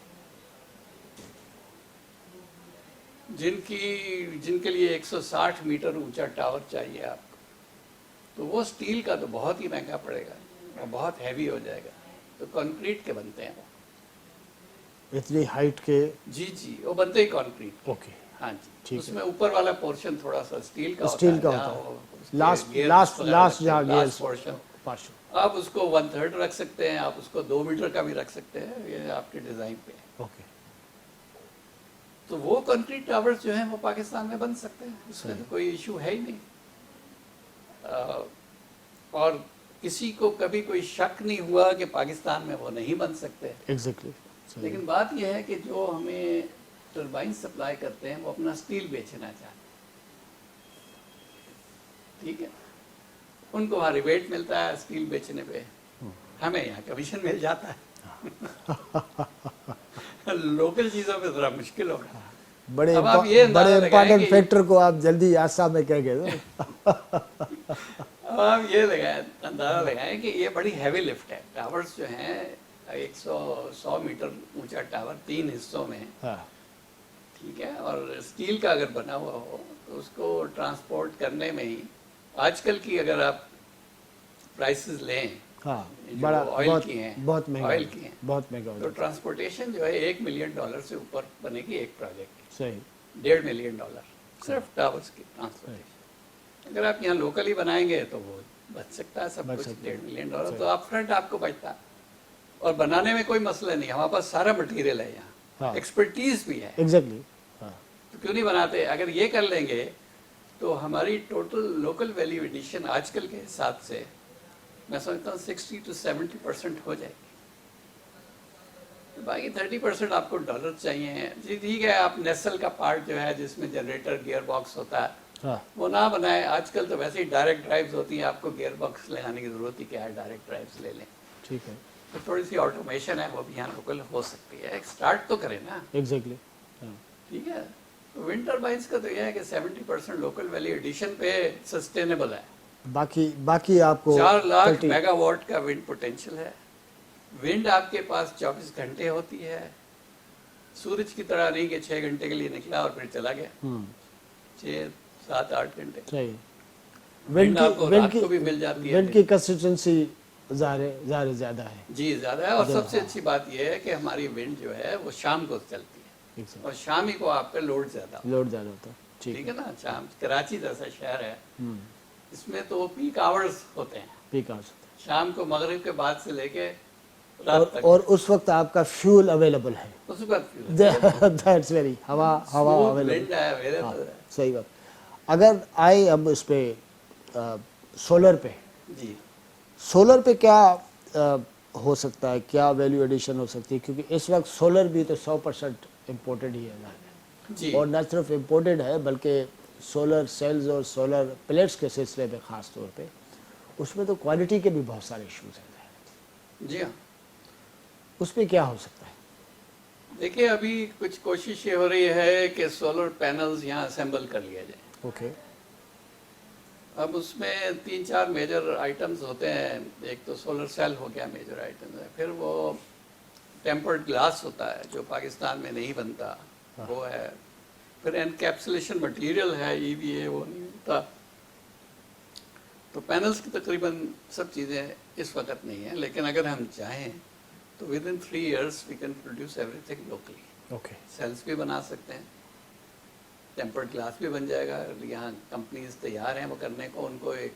जिनके लिए 160 मीटर ऊंचा टावर चाहिए आपको, तो वो स्टील का तो बहुत ही महंगा पड़ेगा और बहुत हैवी हो जाएगा, तो कंक्रीट के बनते हैं वो। इतनी हाइट के, जी, वो बनते ही कंक्रीट। ओके, हाँ ठीक जी, है। उसमें ऊपर वाला पोर्शन थोड़ा सा स्टील का स्टील का होता होता है, है। जहाँ वो उसके लास्ट gears लास्ट वगैरह लास्ट लगते जहाँ हैं, गेयर्स लास्ट पोर्शन, पार्शन, आप उसको 1/3 रख सकते हैं, आप उसको 2 मीटर का भी रख सकते हैं, ये आपके डिजाइन पे है। ओके, तो वो कंक्रीट टावर्स जो हैं वो पाकिस्तान में बन सकते हैं, इसमें तो कोई इशू है ही नहीं। और किसी को कभी कोई शक नहीं हुआ कि पाकिस्तान में वो नहीं बन सकते। एग्जैक्टली, लेकिन बात यह है कि जो हमें टरबाइन सप्लाई करते हैं वो अपना स्टील बेचना चाहते हैं, ठीक है, उनको वहाँ रिबेट मिलता है स्टील बेचने पे, हमें यहाँ कमीशन मिल जाता है। लोकल चीज़ों पे थोड़ा मुश्किल होगा। बड़े अब आप ये अंदाजा बड़े लगाएं इम्पोर्टेंट कि- फैक्टर को आप जल्दी आशा में कह गए। अब आप ये अंदाजा लगाएं कि ये बड़ी हैवी लिफ्ट है। टावर्स जो हैं 100 मीटर ऊंचा टावर 3 हिस्सों में, हाँ, ठीक है, और स्टील का अगर बना हुआ हो तो उसको ट्रांसपोर्ट करने में ही आजकल की अगर आप प्राइसेस लें, हाँ, जो बड़ा ऑयल बहुत की हैं, बहुत महंगा, ऑयल की हैं, बहुत महंगा हो तो जाता ट्रांसपोर्टेशन जो है $1 मिलियन से ऊपर बनेगी एक प्रोजेक्ट की, है। सही, $1.5 मिलियन सिर्फ टावर्स की ट्रांसपोर्टेशन। अगर आप यहाँ लोकली बनाएंगे तो वो बच सकता है सब बच कुछ, सकता है। $1.5 मिलियन तो आप फ्रंट आपको बचता है। और बनाने में कोई मसला नहीं, हमारे पास सारा मटेरियल है यहाँ, हाँ। एक्सपर्टीज भी है, एग्जैक्टली, हाँ, तो क्यों नहीं बनाते। अगर ये कर लेंगे तो हमारी टोटल लोकल वैल्यू एडिशन आजकल के हिसाब से मैं समझता हूँ 60 से 70% हो जाएगी। बाकी 30% आपको डॉलर चाहिए। जी ठीक है, आप नेसल का पार्ट जो है जिसमें जनरेटर गियर बॉक्स होता है हाँ, वो ना बनाए। आजकल तो वैसे ही डायरेक्ट ड्राइव्स होती हैं, आपको गियर बॉक्स लगाने की ज़रूरत ही क्या है, डायरेक्ट ड्राइव्स ले लें। ठीक है, तो थोड़ी सी ऑटोमेशन है वो भी यहाँ लोकल हो सकती है, एक स्टार्ट तो करें ना, एग्जैक्टली, हाँ, ठीक है। तो विंड टरबाइन्स का तो यह है कि 70% लोकल वैल्यू एडिशन पे सस्टेनेबल है। बाकी आपको 4 लाख 30 मेगावाट का विंड पोटेंशियल है। विंड आपके पास 24 घंटे होती है, सूरज की तरह नहीं कि 6 घंटे के लिए निकला और फिर चला गया, 6, 7, 8 घंटे। सही। विंड आपको रात को भी मिल जाती है। विंड की कंसिस्टेंसी ज़्यादा है। जी ज़्यादा है, और सबसे अच्छी बात यह है कि हमारी विंड जो है वो शाम को चलती है, और शाम ही को आप पे लोड ज़्यादा होता है, ठीक है ना। शाम, कराची जैसा शहर है इसमें तो पीक आवर्स होते हैं, पीक आवर्स, शाम को मगरिब के बाद से लेके रात तक, और उस वक्त आपका फ्यूल अवेलेबल है। उस वक्त दैट्स वेरी हवा अवेलेबल विंड है, अवेलेबल है। सही बात। अगर आए अब इस पे सोलर पे, जी सोलर पे क्या हो सकता है, क्या वैल्यू एडिशन हो सकती है, क्योंकि इस वक्त सोलर भी तो 100% इम्पोर्टेड ही है जी और न सिर्फ इम्पोर्टेड है बल्कि सोलर सेल्स और सोलर प्लेट्स के सिलसिले में ख़ास तौर पे उसमें तो क्वालिटी के भी बहुत सारे इश्यूज हैं। जी हाँ। उसमें क्या हो सकता है? देखिए अभी कुछ कोशिश ये हो रही है कि सोलर पैनल्स यहाँ असेंबल कर लिया जाए। ओके, अब उसमें 3-4 मेजर आइटम्स होते हैं। एक तो सोलर सेल हो गया, मेजर आइटम है, फिर वो टेम्पर्ड ग्लास होता है जो पाकिस्तान में नहीं बनता, वो है, फिर एनकैप्सुलेशन मटेरियल है, EVA वो नहीं होता। तो पैनल्स की तकरीबन सब चीज़ें इस वक्त नहीं है, लेकिन अगर हम चाहें तो within 3 years we can produce everything locally. Okay, cells भी बना सकते हैं, टेम्पर्ड ग्लास भी बन जाएगा। यहाँ कंपनीज तैयार हैं वो करने को, उनको एक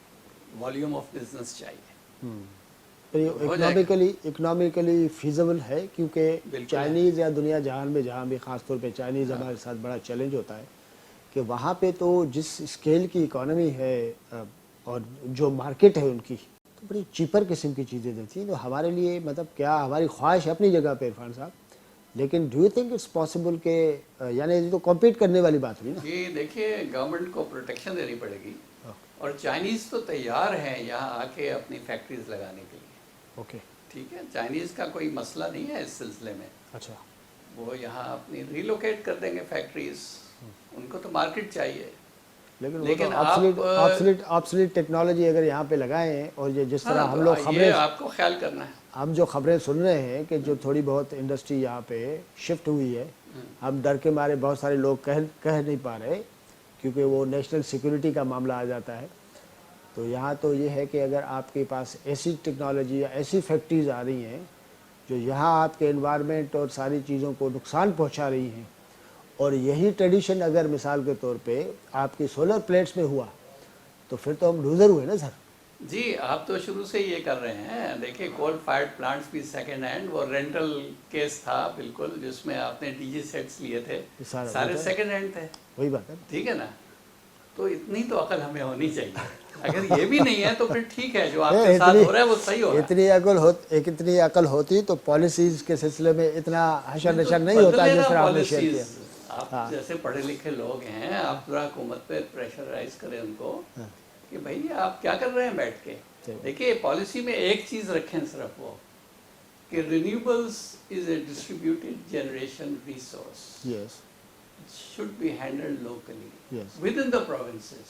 वॉल्यूम ऑफ बिजनेस चाहिए। इकोनॉमिकली फीजिबल है, क्योंकि बिल्कुल चाइनीज़ या दुनिया जहान में जहाँ भी ख़ास तौर पे चाइनीज़ हमारे साथ बड़ा चैलेंज होता है कि वहाँ पे तो जिस स्केल की इकोनॉमी है और जो मार्केट है उनकी, तो बड़ी चीपर किस्म की चीज़ें देती हैं। तो हमारे लिए मतलब क्या, हमारी ख्वाहिश है अपनी जगह पे इरफान साहब, लेकिन do you think it's possible के, यानी ये तो कॉम्पीट करने वाली बात हुई ना। जी देखिए, गवर्नमेंट को प्रोटेक्शन देनी पड़ेगी, और चाइनीज़ तो तैयार हैं यहाँ आके अपनी फैक्ट्रीज लगाने के लिए। ओके, ठीक है, चाइनीज़ का कोई मसला नहीं है इस सिलसिले में। अच्छा, वो यहाँ अपनी रिलोकेट कर देंगे फैक्ट्रीज, उनको तो मार्केट चाहिए। लेकिन ऑब्सोलीट टेक्नोलॉजी अगर यहाँ पे लगाएं, और ये जिस तरह हम लोग ये खबरें, आपको ख्याल करना है। हम जो खबरें सुन रहे हैं कि जो थोड़ी बहुत इंडस्ट्री यहाँ पे शिफ्ट हुई है, हम डर के मारे बहुत सारे लोग कह नहीं पा रहे, क्योंकि वो नेशनल सिक्योरिटी का मामला आ जाता है। तो यहाँ तो ये है कि अगर आपके पास ऐसी टेक्नोलॉजी या ऐसी फैक्ट्रीज आ रही हैं जो यहाँ आपके एनवायरनमेंट और सारी चीज़ों को नुकसान पहुँचा रही हैं, और यही ट्रेडिशन अगर मिसाल के तौर पे आपकी सोलर प्लेट्स में हुआ, तो फिर तो हम लूज़र हुए ना सर। जी, आप तो शुरू से ये कर रहे हैं। देखिए, कोल फायर्ड प्लांट्स भी सेकेंड हैंड, वो रेंटल केस था बिल्कुल, जिसमें आपने डीजी सेट्स लिए थे, सारे सेकेंड हैंड थे। वही बात है, ठीक है ना। तो इतनी तो अकल हमें होनी चाहिए। अगर ये भी नहीं है तो फिर ठीक है, जो आपके साथ हो रहा है वो सही हो रहा है। इतनी अकल होती तो पॉलिसीज के सिलसिले में इतना हशर नशर नहीं होता जिस तरह आपने शेयर किया। आप जैसे पढ़े लिखे लोग हैं, आप पूरा हुकूमत पे प्रेशराइज करें उनको कि भाई आप क्या कर रहे हैं बैठ के। देखिए, पॉलिसी में एक चीज रखें सिर्फ वो, कि renewables is a distributed generation resource, yes, should be handled locally, Yes. within the provinces.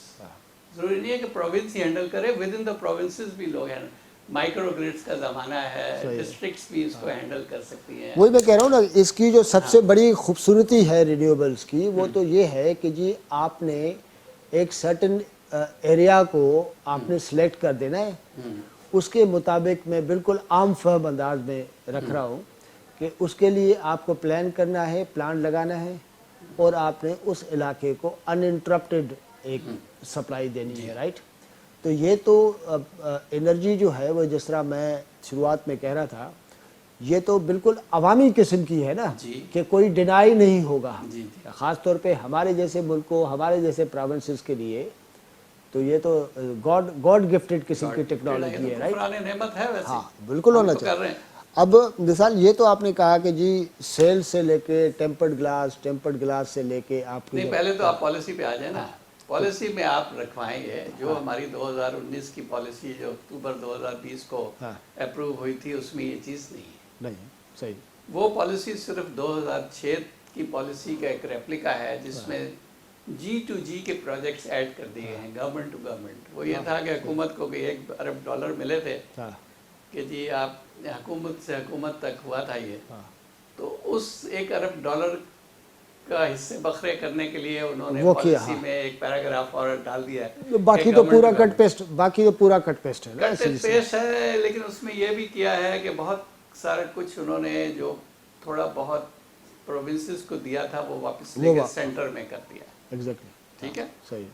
जरूरी नहीं है कि प्रोविंस ही हैंडल करे, विद इन द प्रोविंसेस भी लोग हैंडल। माइक्रो ग्रिड्स का ज़माना है, डिस्ट्रिक्ट्स भी इसको हैंडल कर सकती हैं। वही मैं कह रहा हूँ ना, इसकी जो सबसे बड़ी खूबसूरती है रिन्यूएबल्स की, वो तो ये है कि जी आपने एक सर्टन एरिया को आपने सिलेक्ट कर देना है, उसके मुताबिक मैं बिल्कुल आम फहम अंदाज में रख रहा हूँ कि उसके लिए आपको प्लान करना है, प्लान लगाना है, और आपने उस इलाके को अनइंटरप्टेड एक सप्लाई देनी है, राइट। तो ये तो एनर्जी जो है वो, जिस तरह मैं शुरुआत में कह रहा था, ये तो बिल्कुल अवामी किस्म की है ना, कि कोई डिनाई नहीं होगा। ख़ास तौर पे हमारे जैसे मुल्कों, हमारे जैसे प्रोविंसेस के लिए तो ये तो गॉड गिफ्टेड किस्म की टेक्नोलॉजी है, राइट। नेमत है वैसे। हाँ, बिल्कुल होना चाहिए। अब मिसाल ये तो आपने कहा कि जी सेल से लेके टेम्पर्ड ग्लास से लेके आपकी, नहीं, पहले तो आप पॉलिसी पे आ जाए ना। पॉलिसी में आप रखवाएंगे जो हमारी 2019 की पॉलिसी जो अक्टूबर 2020 को अप्रूव हुई थी, उसमें ये चीज़ नहीं है। नहीं, सही। वो पॉलिसी सिर्फ 2006 की पॉलिसी का एक रेप्लिका है, जिसमें G2G के प्रोजेक्ट्स ऐड कर दिए हैं, गवर्नमेंट टू गवर्नमेंट। वो ये था कि हुकूमत को $1 अरब मिले थे कि जी आप हुकूमत से हुकूमत तक हुआ था ये। तो उस $1 अरब का हिस्से बखरे करने के लिए उन्होंने पॉलिसी में एक पैराग्राफ और डाल दिया है। बाकी तो पूरा कट पेस्ट है ना, कट पेस्ट है। लेकिन उसमें ये भी किया है कि बहुत सारा कुछ उन्होंने जो थोड़ा बहुत प्रोविंसेस को दिया था वो वापस लेके सेंटर में कर दिया। एग्जैक्टली, ठीक है, सही,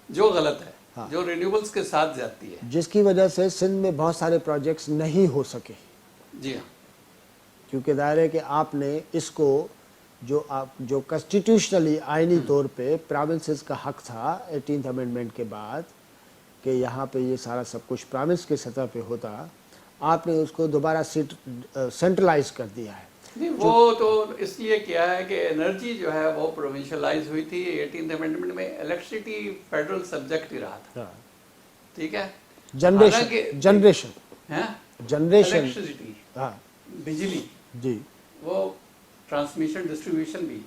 जो गलत है, जो रिन्यूएबल्स के साथ जाती है, जिसकी वजह से सिंध में बहुत सारे प्रोजेक्ट्स नहीं हो सके। जी हाँ, क्योंकि दायरे कि आपने इसको जो कॉन्स्टिट्यूशनली आइनी तौर पे प्रोविंसेस का हक था 18th अमेंडमेंट के बाद कि यहाँ पे ये सारा सब कुछ प्रोविंस के सतह पे होता, आपने उसको दोबारा सेंट्रलाइज कर दिया है। नहीं, वो तो इसलिए किया है कि एनर्जी जो है वो प्रोविंशलाइज हुई थी 18th अमेंडमेंट में। इलेक्ट्रिसिटी फेडरल सब्जेक्ट ही रहा था, ठीक है। जनरेशन इलेक्ट्रिसिटी, हाँ, बिजली जी, वो ट्रांसमिशन डिस्ट्रीब्यूशन भी,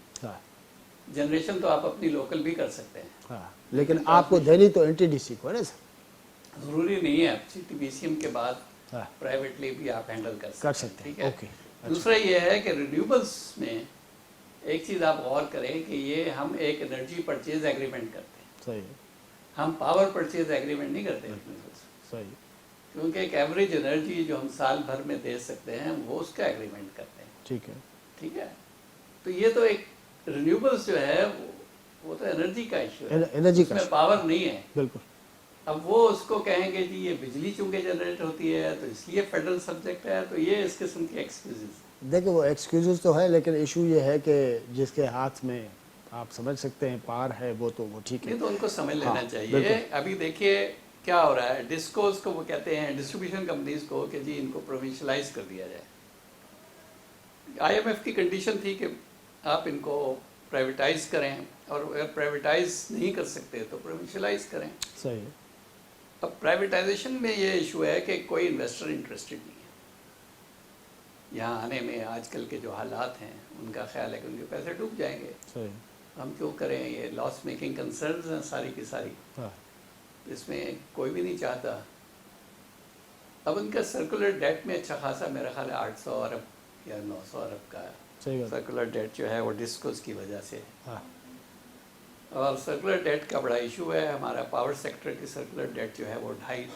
जनरेशन तो आप अपनी लोकल भी कर सकते हैं। हाँ, लेकिन आपको देनी तो एनटीडीसी को है ना सर। जरूरी नहीं है, सीटीबीसीएम के बाद प्राइवेटली भी आप हैंडल कर सकते हैं, ठीक है। ओके। दूसरा ये है कि रिन्यूएबल्स में एक चीज़ आप गौर करें कि ये हम एक एनर्जी परचेज एग्रीमेंट करते हैं, सही, हम पावर परचेज एग्रीमेंट नहीं करते रिन्यूएबल्स, सही, क्योंकि एक एवरेज एनर्जी जो हम साल भर में दे सकते हैं वो उसका एग्रीमेंट करते हैं, ठीक है, ठीक है। तो ये तो एक रिन्यूएबल्स जो है वो तो एनर्जी का इशू है, एनर्जी का उसमें पावर नहीं है, बिल्कुल। اب وہ اس کو کہیں گے جی یہ بجلی چونکہ جنریٹ ہوتی ہے تو اس لیے فیڈرل سبجیکٹ ہے، تو یہ اس قسم کے ایکسکیوزز. دیکھیں وہ ایکسکیوزز تو ہے، لیکن ایشو یہ ہے کہ جس کے ہاتھ میں آپ سمجھ سکتے ہیں پار ہے وہ تو وہ ٹھیک ہے. نہیں تو ان کو سمجھ لینا ہاں، چاہیے. بالکل. ابھی دیکھیے کیا ہو رہا ہے، ڈسکوز کو وہ کہتے ہیں ڈسٹریبیوشن کمپنیز کو کہ جی ان کو پروونشلائز کر دیا جائے. آئی ایم ایف کی کنڈیشن تھی کہ آپ ان کو پرائیویٹائز کریں، اور اگر پرائیویٹائز نہیں کر سکتے تو پروونشلائز کریں. صحیح ہے. اب پرائیویٹائزیشن میں یہ ایشو ہے کہ کوئی انویسٹر انٹرسٹڈ نہیں ہے یہاں آنے میں. آج کل کے جو حالات ہیں ان کا خیال ہے کہ ان کے پیسے ڈوب جائیں گے. صحیح. ہم کیوں کریں، یہ لاس میکنگ کنسرنز ہیں ساری کی ساری، ہاں. اس میں کوئی بھی نہیں چاہتا. اب ان کا سرکولر ڈیٹ میں اچھا خاصا میرا خیال ہے 800 ارب یا 900 ارب کا سرکولر ڈیٹ جو ہے وہ ڈسکوز کی وجہ سے. ہاں. اور سرکولر ڈیٹ کا بڑا ایشو ہے. ہمارا پاور سیکٹر کی سرکولر ڈیٹ جو ہے وہ 2.5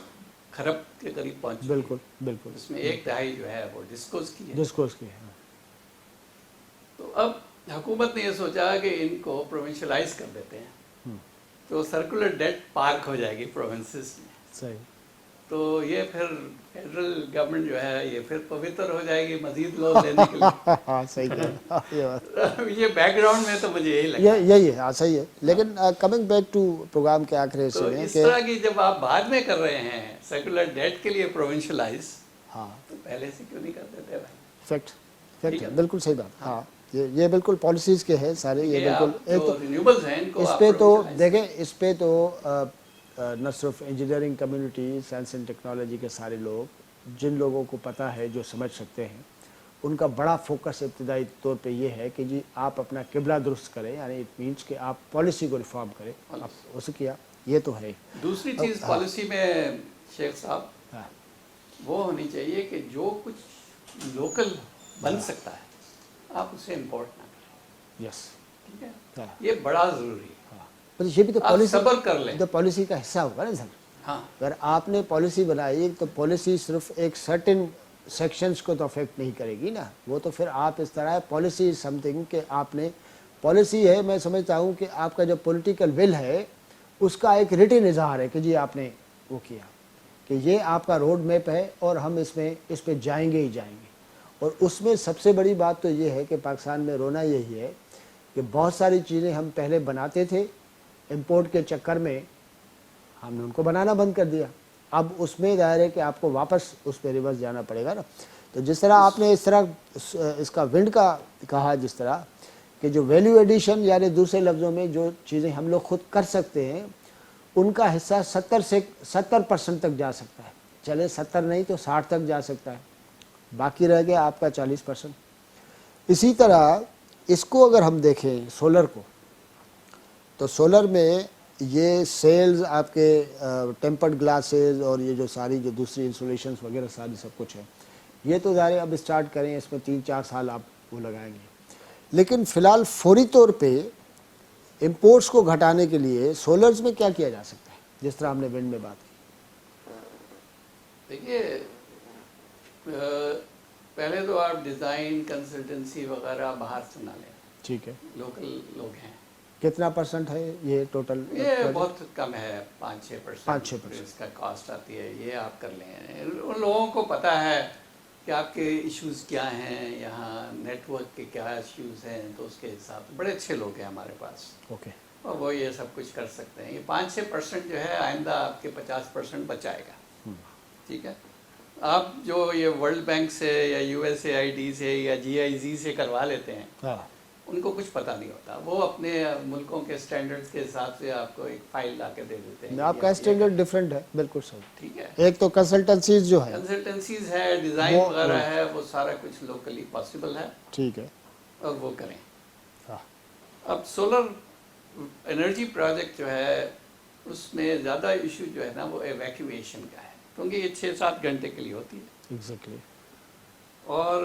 خرب کے قریب پہنچ چکی ہے. بالکل بالکل. اس میں 1/2 جو ہے وہ ڈسکوز کی ہے. ڈسکورس کی ہے. تو اب حکومت نے یہ سوچا کہ ان کو پروونشلائز کر دیتے ہیں تو سرکولر ڈیٹ پارک ہو جائے گی پروونسز میں. صحیح. تو یہ پھر فیڈرل گورنمنٹ جو ہے یہ پھر پوتر ہو جائے گی مزید لون لینے کے لیے. ہاں صحیح کہا. یہ بات یہ بیک گراؤنڈ میں تو مجھے یہی لگتا ہے. یہی ہے. ہاں صحیح ہے. لیکن کمنگ بیک ٹو پروگرام کے آخری تو حصے میں اس کہ طرح کی جب آپ بعد میں کر رہے ہیں سرکولر ڈیٹ کے لیے پروونشلائز، ہاں تو پہلے سے کیوں نہیں کرتے تھے بھائی؟ فیکٹ ہے. بالکل صحیح بات. ہاں یہ بالکل پالیسیز کے ہیں سارے. یہ بالکل ایک تو رینیوبلز ہیں ان کو اس آپ پہ تو provincialize دیکھیں اس پہ تو نہ صرف engineering community, science and technology کے سارے لوگ جن لوگوں کو پتہ ہے جو سمجھ سکتے ہیں ان کا بڑا فوکس ابتدائی طور پہ یہ ہے کہ جی آپ اپنا قبلہ درست کریں. یعنی اٹ مینس کہ آپ پالیسی کو ریفارم کریں. آپ اسے کیا یہ تو ہے. دوسری چیز پالیسی میں شیخ صاحب ہاں. وہ ہونی چاہیے کہ جو کچھ لوکل بن سکتا ہے آپ اسے امپورٹ نہ کریں. یس. ٹھیک ہے، ہاں. یہ بڑا ضروری ہے. یہ بھی تو آپ پالیسی، صبر کر لیں. تو پالیسی کا حصہ ہوگا نا سر. ہاں اگر آپ نے پالیسی بنائی تو پالیسی صرف ایک سرٹن سیکشنز کو تو افیکٹ نہیں کرے گی نا. وہ تو پھر آپ اس طرح پالیسی سم تھنگ کہ آپ نے پالیسی ہے. میں سمجھتا ہوں کہ آپ کا جو پولیٹیکل ول ہے اس کا ایک ریٹن اظہار ہے کہ جی آپ نے وہ کیا کہ یہ آپ کا روڈ میپ ہے اور ہم اس پہ جائیں گے ہی جائیں گے. اور اس میں سب سے بڑی بات تو یہ ہے کہ پاکستان میں رونا یہی ہے کہ بہت ساری چیزیں ہم پہلے بناتے تھے، امپورٹ کے چکر میں ہم نے ان کو بنانا بند کر دیا. اب اس میں ظاہر ہے کہ آپ کو واپس اس پہ ریورس جانا پڑے گا نا. تو جس طرح آپ نے اس طرح اس کا ونڈ کا کہا، جس طرح کہ جو ویلیو ایڈیشن یعنی دوسرے لفظوں میں جو چیزیں ہم لوگ خود کر سکتے ہیں ان کا حصہ 70% تک جا سکتا ہے. چلے 70 نہیں تو 60 تک جا سکتا ہے. باقی رہ گیا آپ کا 40%. اسی طرح اس کو اگر ہم دیکھیں سولر کو، تو سولر میں یہ سیلز آپ کے ٹیمپرڈ گلاسز اور یہ جو ساری جو دوسری انسولیشنز وغیرہ ساری سب کچھ ہے، یہ تو ظاہر اب اسٹارٹ کریں، اس میں 3-4 سال آپ وہ لگائیں گے. لیکن فی الحال فوری طور پہ امپورٹس کو گھٹانے کے لیے سولرز میں کیا کیا جا سکتا ہے، جس طرح ہم نے ونڈ میں بات کی. دیکھیے پہلے تو آپ ڈیزائن کنسلٹنسی وغیرہ باہر سے نہ لیں. ٹھیک ہے. لوکل لوگ ہیں. کتنا % ہے یہ ٹوٹل؟ یہ بہت کم ہے، 5-6% 5-6% اس کا کاسٹ آتی ہے. یہ آپ کر لیں. ان لوگوں کو پتہ ہے کہ آپ کے ایشوز کیا ہیں، یہاں نیٹ ورک کے کیا ایشوز ہیں، تو اس کے حساب سے بڑے اچھے لوگ ہیں ہمارے پاس. اوکے. اور وہ یہ سب کچھ کر سکتے ہیں. یہ 5-6% جو ہے آئندہ آپ کے 50% بچائے گا. ٹھیک ہے. آپ جو یہ ورلڈ بینک سے یا USAID سے یا GIZ سے کروا لیتے ہیں، ہاں. ان کو کچھ پتہ نہیں ہوتا. وہ اپنے ملکوں کے سٹینڈرڈز کے حساب سے آپ کو ایک فائل لا کے دے دیتے ہیں. آپ کا اسٹینڈرڈ ڈفرینٹ ہے. بالکل صحیح. ٹھیک ہے. ایک تو کنسلٹنسیز جو ہے، کنسلٹنسیز ہے، ڈیزائن وغیرہ ہے، وہ سارا کچھ لوکلی پاسبل ہے. ٹھیک ہے. اور وہ کریں. ہاں. اب سولر انرجی پروجیکٹ جو ہے اس میں زیادہ ایشو جو ہے نا وہ ایویکویشن کا ہے، کیونکہ یہ 6-7 گھنٹے کے لیے ہوتی ہے. ایگزیکٹلی. اور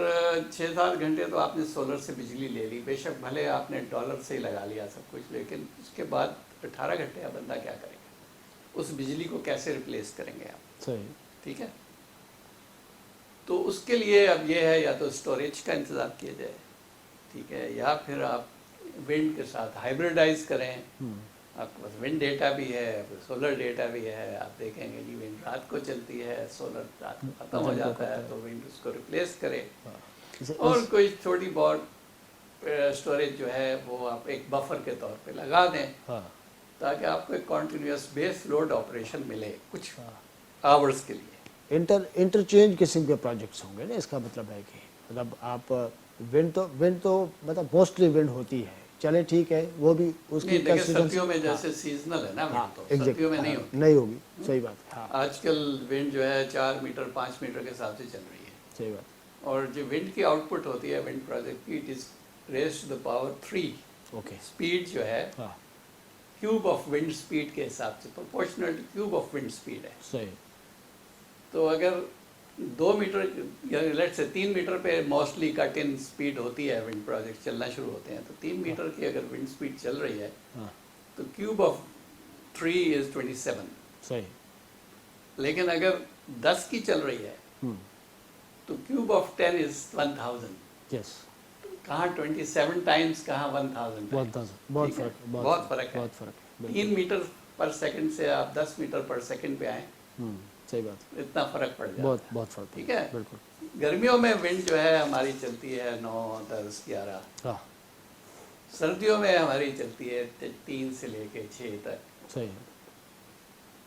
6-7 گھنٹے تو آپ نے سولر سے بجلی لے لی، بے شک بھلے آپ نے ڈالر سے ہی لگا لیا سب کچھ، لیکن اس کے بعد 18 گھنٹے بندہ کیا کرے گا؟ اس بجلی کو کیسے ریپلیس کریں گے آپ؟ صحیح. ٹھیک ہے. تو اس کے لیے اب یہ ہے یا تو اسٹوریج کا انتظام کیا جائے، ٹھیک ہے، یا پھر آپ ونڈ کے ساتھ ہائیبریڈائز کریں. आपके पास विंड डेटा भी है, सोलर डेटा भी है। आप देखेंगे जी विंड रात को चलती है, सोलर रात को ख़त्म हो जाता है तो विंड उसको रिप्लेस करे। और कोई छोटी बहुत स्टोरेज जो है वो आप एक बफर के तौर पे लगा दें, ताकि आपको एक कॉन्टिन्यूस बेस लोड ऑपरेशन मिले कुछ आवर्स के लिए। इंटरचेंज किस्म के प्रोजेक्ट्स होंगे ना, इसका मतलब है कि मतलब आप विंड तो मतलब मोस्टली विंड होती है, चले ठीक है, वो भी उसकी नहीं, देखिए सर्दियों में जैसे सीजनल है ना विंड, तो सर्दियों में नहीं होती, नहीं होगी, सही बात है। हाँ, आजकल विंड जो है 4 मीटर 5 मीटर के हिसाब से चल रही है। सही बात। और जो विंड की आउटपुट होती है विंड प्रोजेक्ट की, it is raised to the power 3। Okay, speed जो है हाँ, क्यूब ऑफ विंड स्पीड के हिसाब से proportional two cube of wind speed है। सही। तो अगर 2 मीटर या लेट से 3 मीटर पे मोस्टली कट इन स्पीड होती है, विंड प्रोजेक्ट चलना शुरू होते हैं, तो 3 मीटर की अगर विंड स्पीड चल रही है हाँ, तो क्यूब ऑफ 3 इज 27। सही। लेकिन अगर 10 की चल रही है हम्म, तो क्यूब ऑफ 10 इज 1000। यस, कहाँ 27 टाइम्स, कहाँ 1000 बहुत टाइम्स। बहुत ठीक है? फर्क, बहुत फर्क है। बहुत फर्क है। 3 मीटर पर सेकंड से आप 10 मीटर पर सेकंड पे आए, सही बात, इतना फर्क पड़ जाता है। बहुत फर्क, ठीक है। बिल्कुल। गर्मियों में विंड जो है हमारी चलती है 9, 10, 11। हाँ, सर्दियों में हमारी चलती है 3 से लेके 6 तक। सही,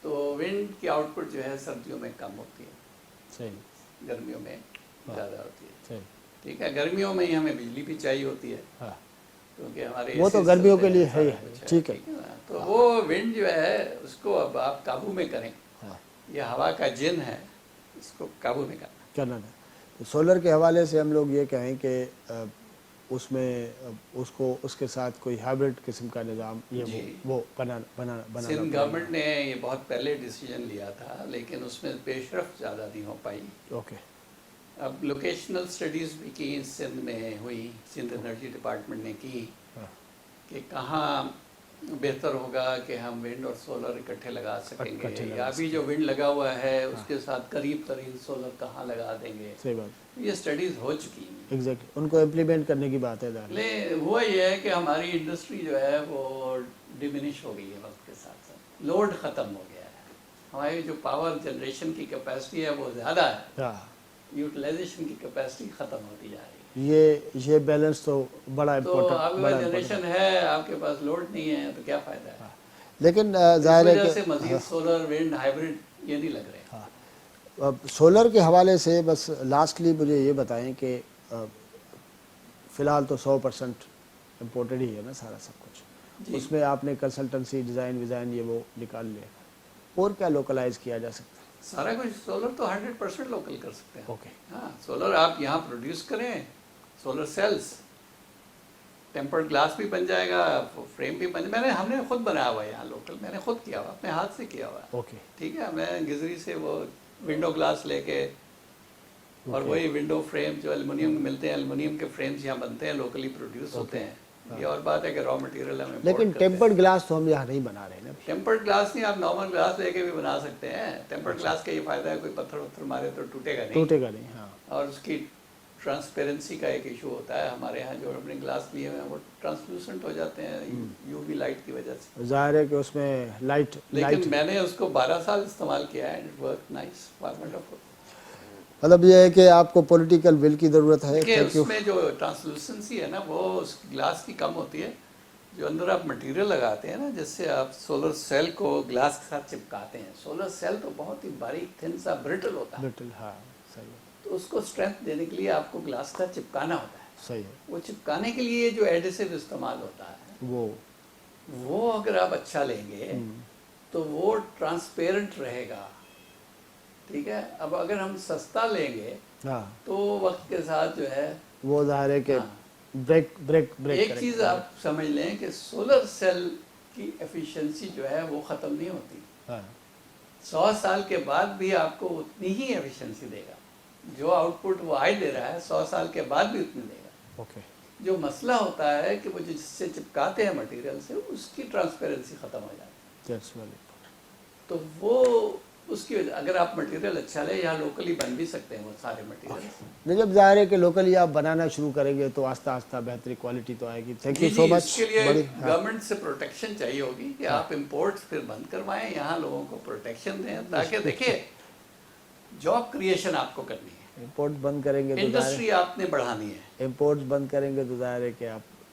तो विंड की आउटपुट जो है सर्दियों में कम होती है, सही, गर्मियों में ज़्यादा होती है। सही। ठीक है, गर्मियों में ही हमें बिजली भी चाहिए होती है, हाँ, क्योंकि हमारे वो तो AC गर्मियों चलते के लिए हैं, है ही सारा है, कुछ ठीक है। ना? तो वो विंड जो है उसको अब आप काबू में करें। हाँ, ये हवा का जिन है, इसको काबू में करना। करना है। तो सोलर के हवाले से हम लोग ये कहें कि उसमें उसको उसके साथ कोई हाइब्रिड किस्म का निज़ाम ये जी। वो बनाना सिंध गवर्नमेंट ने ये बहुत पहले डिसीजन लिया था, लेकिन उसमें पेशरफ ज़्यादा नहीं हो पाई। ओके, अब लोकेशनल स्टडीज़ भी की सिंध में हुई, सिंध एनर्जी डिपार्टमेंट ने की हाँ, कि कहाँ बेहतर होगा कि हम विंड और सोलर इकट्ठे लगा इकट्ठे सकेंगे, लगा या अभी जो विंड लगा हुआ है उसके साथ करीब करीब सोलर कहाँ लगा देंगे। सही बात, ये स्टडीज़ हो चुकी हैं। एग्जैक्टली, उनको इम्प्लीमेंट करने की बात है ज़ाहिर है। ले हुआ ये है कि हमारी इंडस्ट्री जो है वो डिमिनिश हो गई है वक्त के साथ साथ, लोड ख़त्म हो गया है। हमारी जो पावर जनरेशन की कैपेसिटी है वो ज़्यादा है, हाँ, यूटिलाइजेशन की कैपेसिटी ख़त्म होती जा रही है। ये बैलेंस तो बड़ा तो इम्पोर्टेंट, आपके बड़ा पास इम्पोर्टेंट। जनरेशन है, आपके पास लोड नहीं है, तो क्या फ़ायदा है। लेकिन इस ज़ाहिर है वजह कि से मज़ीद सोलर विंड हाइब्रिड ये नहीं लग रहे। हाँ, अब सोलर के हवाले से बस लास्टली मुझे ये बताएं कि फ़िलहाल तो 100% इम्पोर्टेड ही है ना सारा सब कुछ, जी। उसमें आपने कंसल्टेंसी डिज़ाइन ये वो निकाल लिया, और क्या लोकलाइज किया जा सकता है? सारा कुछ सोलर तो 100% लोकल कर सकते हैं। ओके, हाँ, सोलर आप यहाँ प्रोड्यूस करें, सोलर सेल्स, टेम्पर्ड ग्लास भी बन जाएगा, फ्रेम भी बन, हमने खुद बनाया हुआ है यहाँ लोकल, मैंने खुद किया हुआ, अपने हाथ से किया हुआ है। ओके, ठीक है, मैं गिजरी से वो विंडो ग्लास लेके और वही विंडो फ्रेम जो एल्युमिनियम के मिलते हैं, एल्युमिनियम के फ्रेम्स यहाँ बनते हैं, लोकली प्रोड्यूस होते हैं। ये और बात है कि रॉ मटेरियल हमें लेकिन टेम्पर्ड ग्लास तो हम यहाँ नहीं बना रहे ना। टेम्पर्ड ग्लास नहीं, आप नॉर्मल ग्लास लेके भी बना सकते हैं। टेम्पर्ड ग्लास का ये फायदा है, कोई पत्थर वत्थर मारे तो टूटेगा नहीं, टूटेगा नहीं, हाँ, और उसकी ट्रांसपेरेंसी का एक इशू होता है। हमारे यहाँ जो हमने ग्लास लिए हुए हैं वो ट्रांसलूसेंट हो जाते हैं यूवी लाइट की वजह से। ज़ाहिर है कि उसमें लाइट लेकिन मैंने उसको 12 साल इस्तेमाल किया है, इट वर्क नाइस, वंडरफुल। मतलब ये है कि आपको पॉलिटिकल विल की ज़रूरत है। देखिए थैंक यू। उसमें जो ट्रांसलूसेंसी है ना वो उस ग्लास की कम होती है। जो अंदर आप मटेरियल लगाते हैं ना, जिससे आप सोलर सेल को ग्लास के साथ चिपकाते हैं, सोलर सेल तो बहुत ही बारीक थिन सा ब्रिटल होता है, लिटिल, हाँ, सही है, तो उसको स्ट्रेंथ देने के लिए आपको ग्लास का चिपकाना होता है। सही है, वो चिपकाने के लिए जो एडिसिव इस्तेमाल होता है वो अगर आप अच्छा लेंगे तो वो ट्रांसपेरेंट रहेगा। ठीक है, अब अगर हम सस्ता लेंगे हाँ, तो वक्त के साथ जो है वो ज़ाहिर है कि हाँ। ब्रेक एक चीज़ आप समझ लें कि सोलर सेल की एफिशिएंसी जो है वो ख़त्म नहीं होती। हाँ, 100 साल के बाद भी आपको उतनी ही एफिशिएंसी देगा, जो आउटपुट वो आज दे रहा है 100 साल के बाद भी उतनी देगा। ओके, जो मसला होता है कि वो जिससे चिपकाते हैं मटेरियल से, उसकी ट्रांसपेरेंसी ख़त्म हो जाती है। दैट्स वेरी तो वो उसकी वजह अगर आप मटेरियल अच्छा ले, यहाँ लोकली बन भी सकते हैं वो सारे मटेरियल। नहीं, जब जाहिर है कि लोकली आप बनाना शुरू करेंगे तो आस्ता आस्ता बेहतरी क्वालिटी तो आएगी। Thank you so much. इसके लिए गवर्नमेंट से प्रोटेक्शन चाहिए होगी कि आप इंपोर्ट्स फिर बंद करवाएं, यहाँ लोगों को प्रोटेक्शन दें, ताकि देखिए जॉब क्रिएशन आपको करनी है। इम्पोर्ट बंद करेंगे तो इंडस्ट्री आपने बढ़ानी है। इम्पोर्ट्स बंद करेंगे तो जाहिर है कि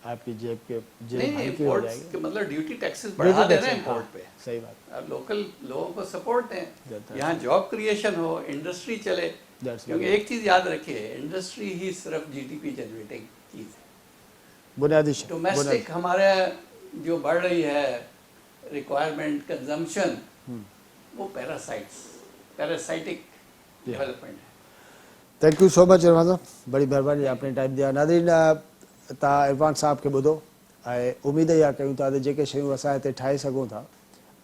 आपकी जेब नहीं, हल्की हो इंपोर्ट्स जाएगी। के मतलब ड्यूटी टैक्सेस बढ़ा दे रहे हैं इंपोर्ट पे। सही बात। अब लोकल लोगों को सपोर्ट दें, That's यहाँ जॉब क्रिएशन हो, इंडस्ट्री चले। That's क्योंकि एक चीज याद रखिए, इंडस्ट्री ही सिर्फ जीडीपी जनरेटिंग चीज है। बुनियादी डोमेस्टिक हमारे जो बढ़ रही है रिक्वायरमेंट कंजम्पशन, वो पैरासाइटिक डेवलपमेंट है। Thank you so much Irfan साहब, बड़ी महिरबानी, आपने टाइम दिया। नाज़रीन, तव्हां इरफान साहब खे ॿुधो ऐं उमेद इहा कयूं था त जेके शयूं असां हिते ठाहे सघूं था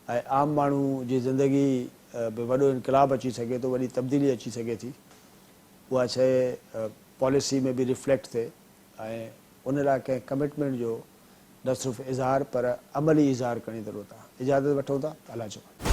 ऐं आम माण्हू जी ज़िंदगी में वॾो इनकलाब अची सघे थो, वॾी तब्दीली अची सघे थी, उहा शइ पॉलिसी में बि रिफ्लेक्ट थिए ऐं उन लाइ कंहिं कमिटमेंट जो न सिर्फ़ु इज़हार पर अमली इज़हार करणी ज़रूरत आहे। इजाज़त वठूं था, अल्लाह जो।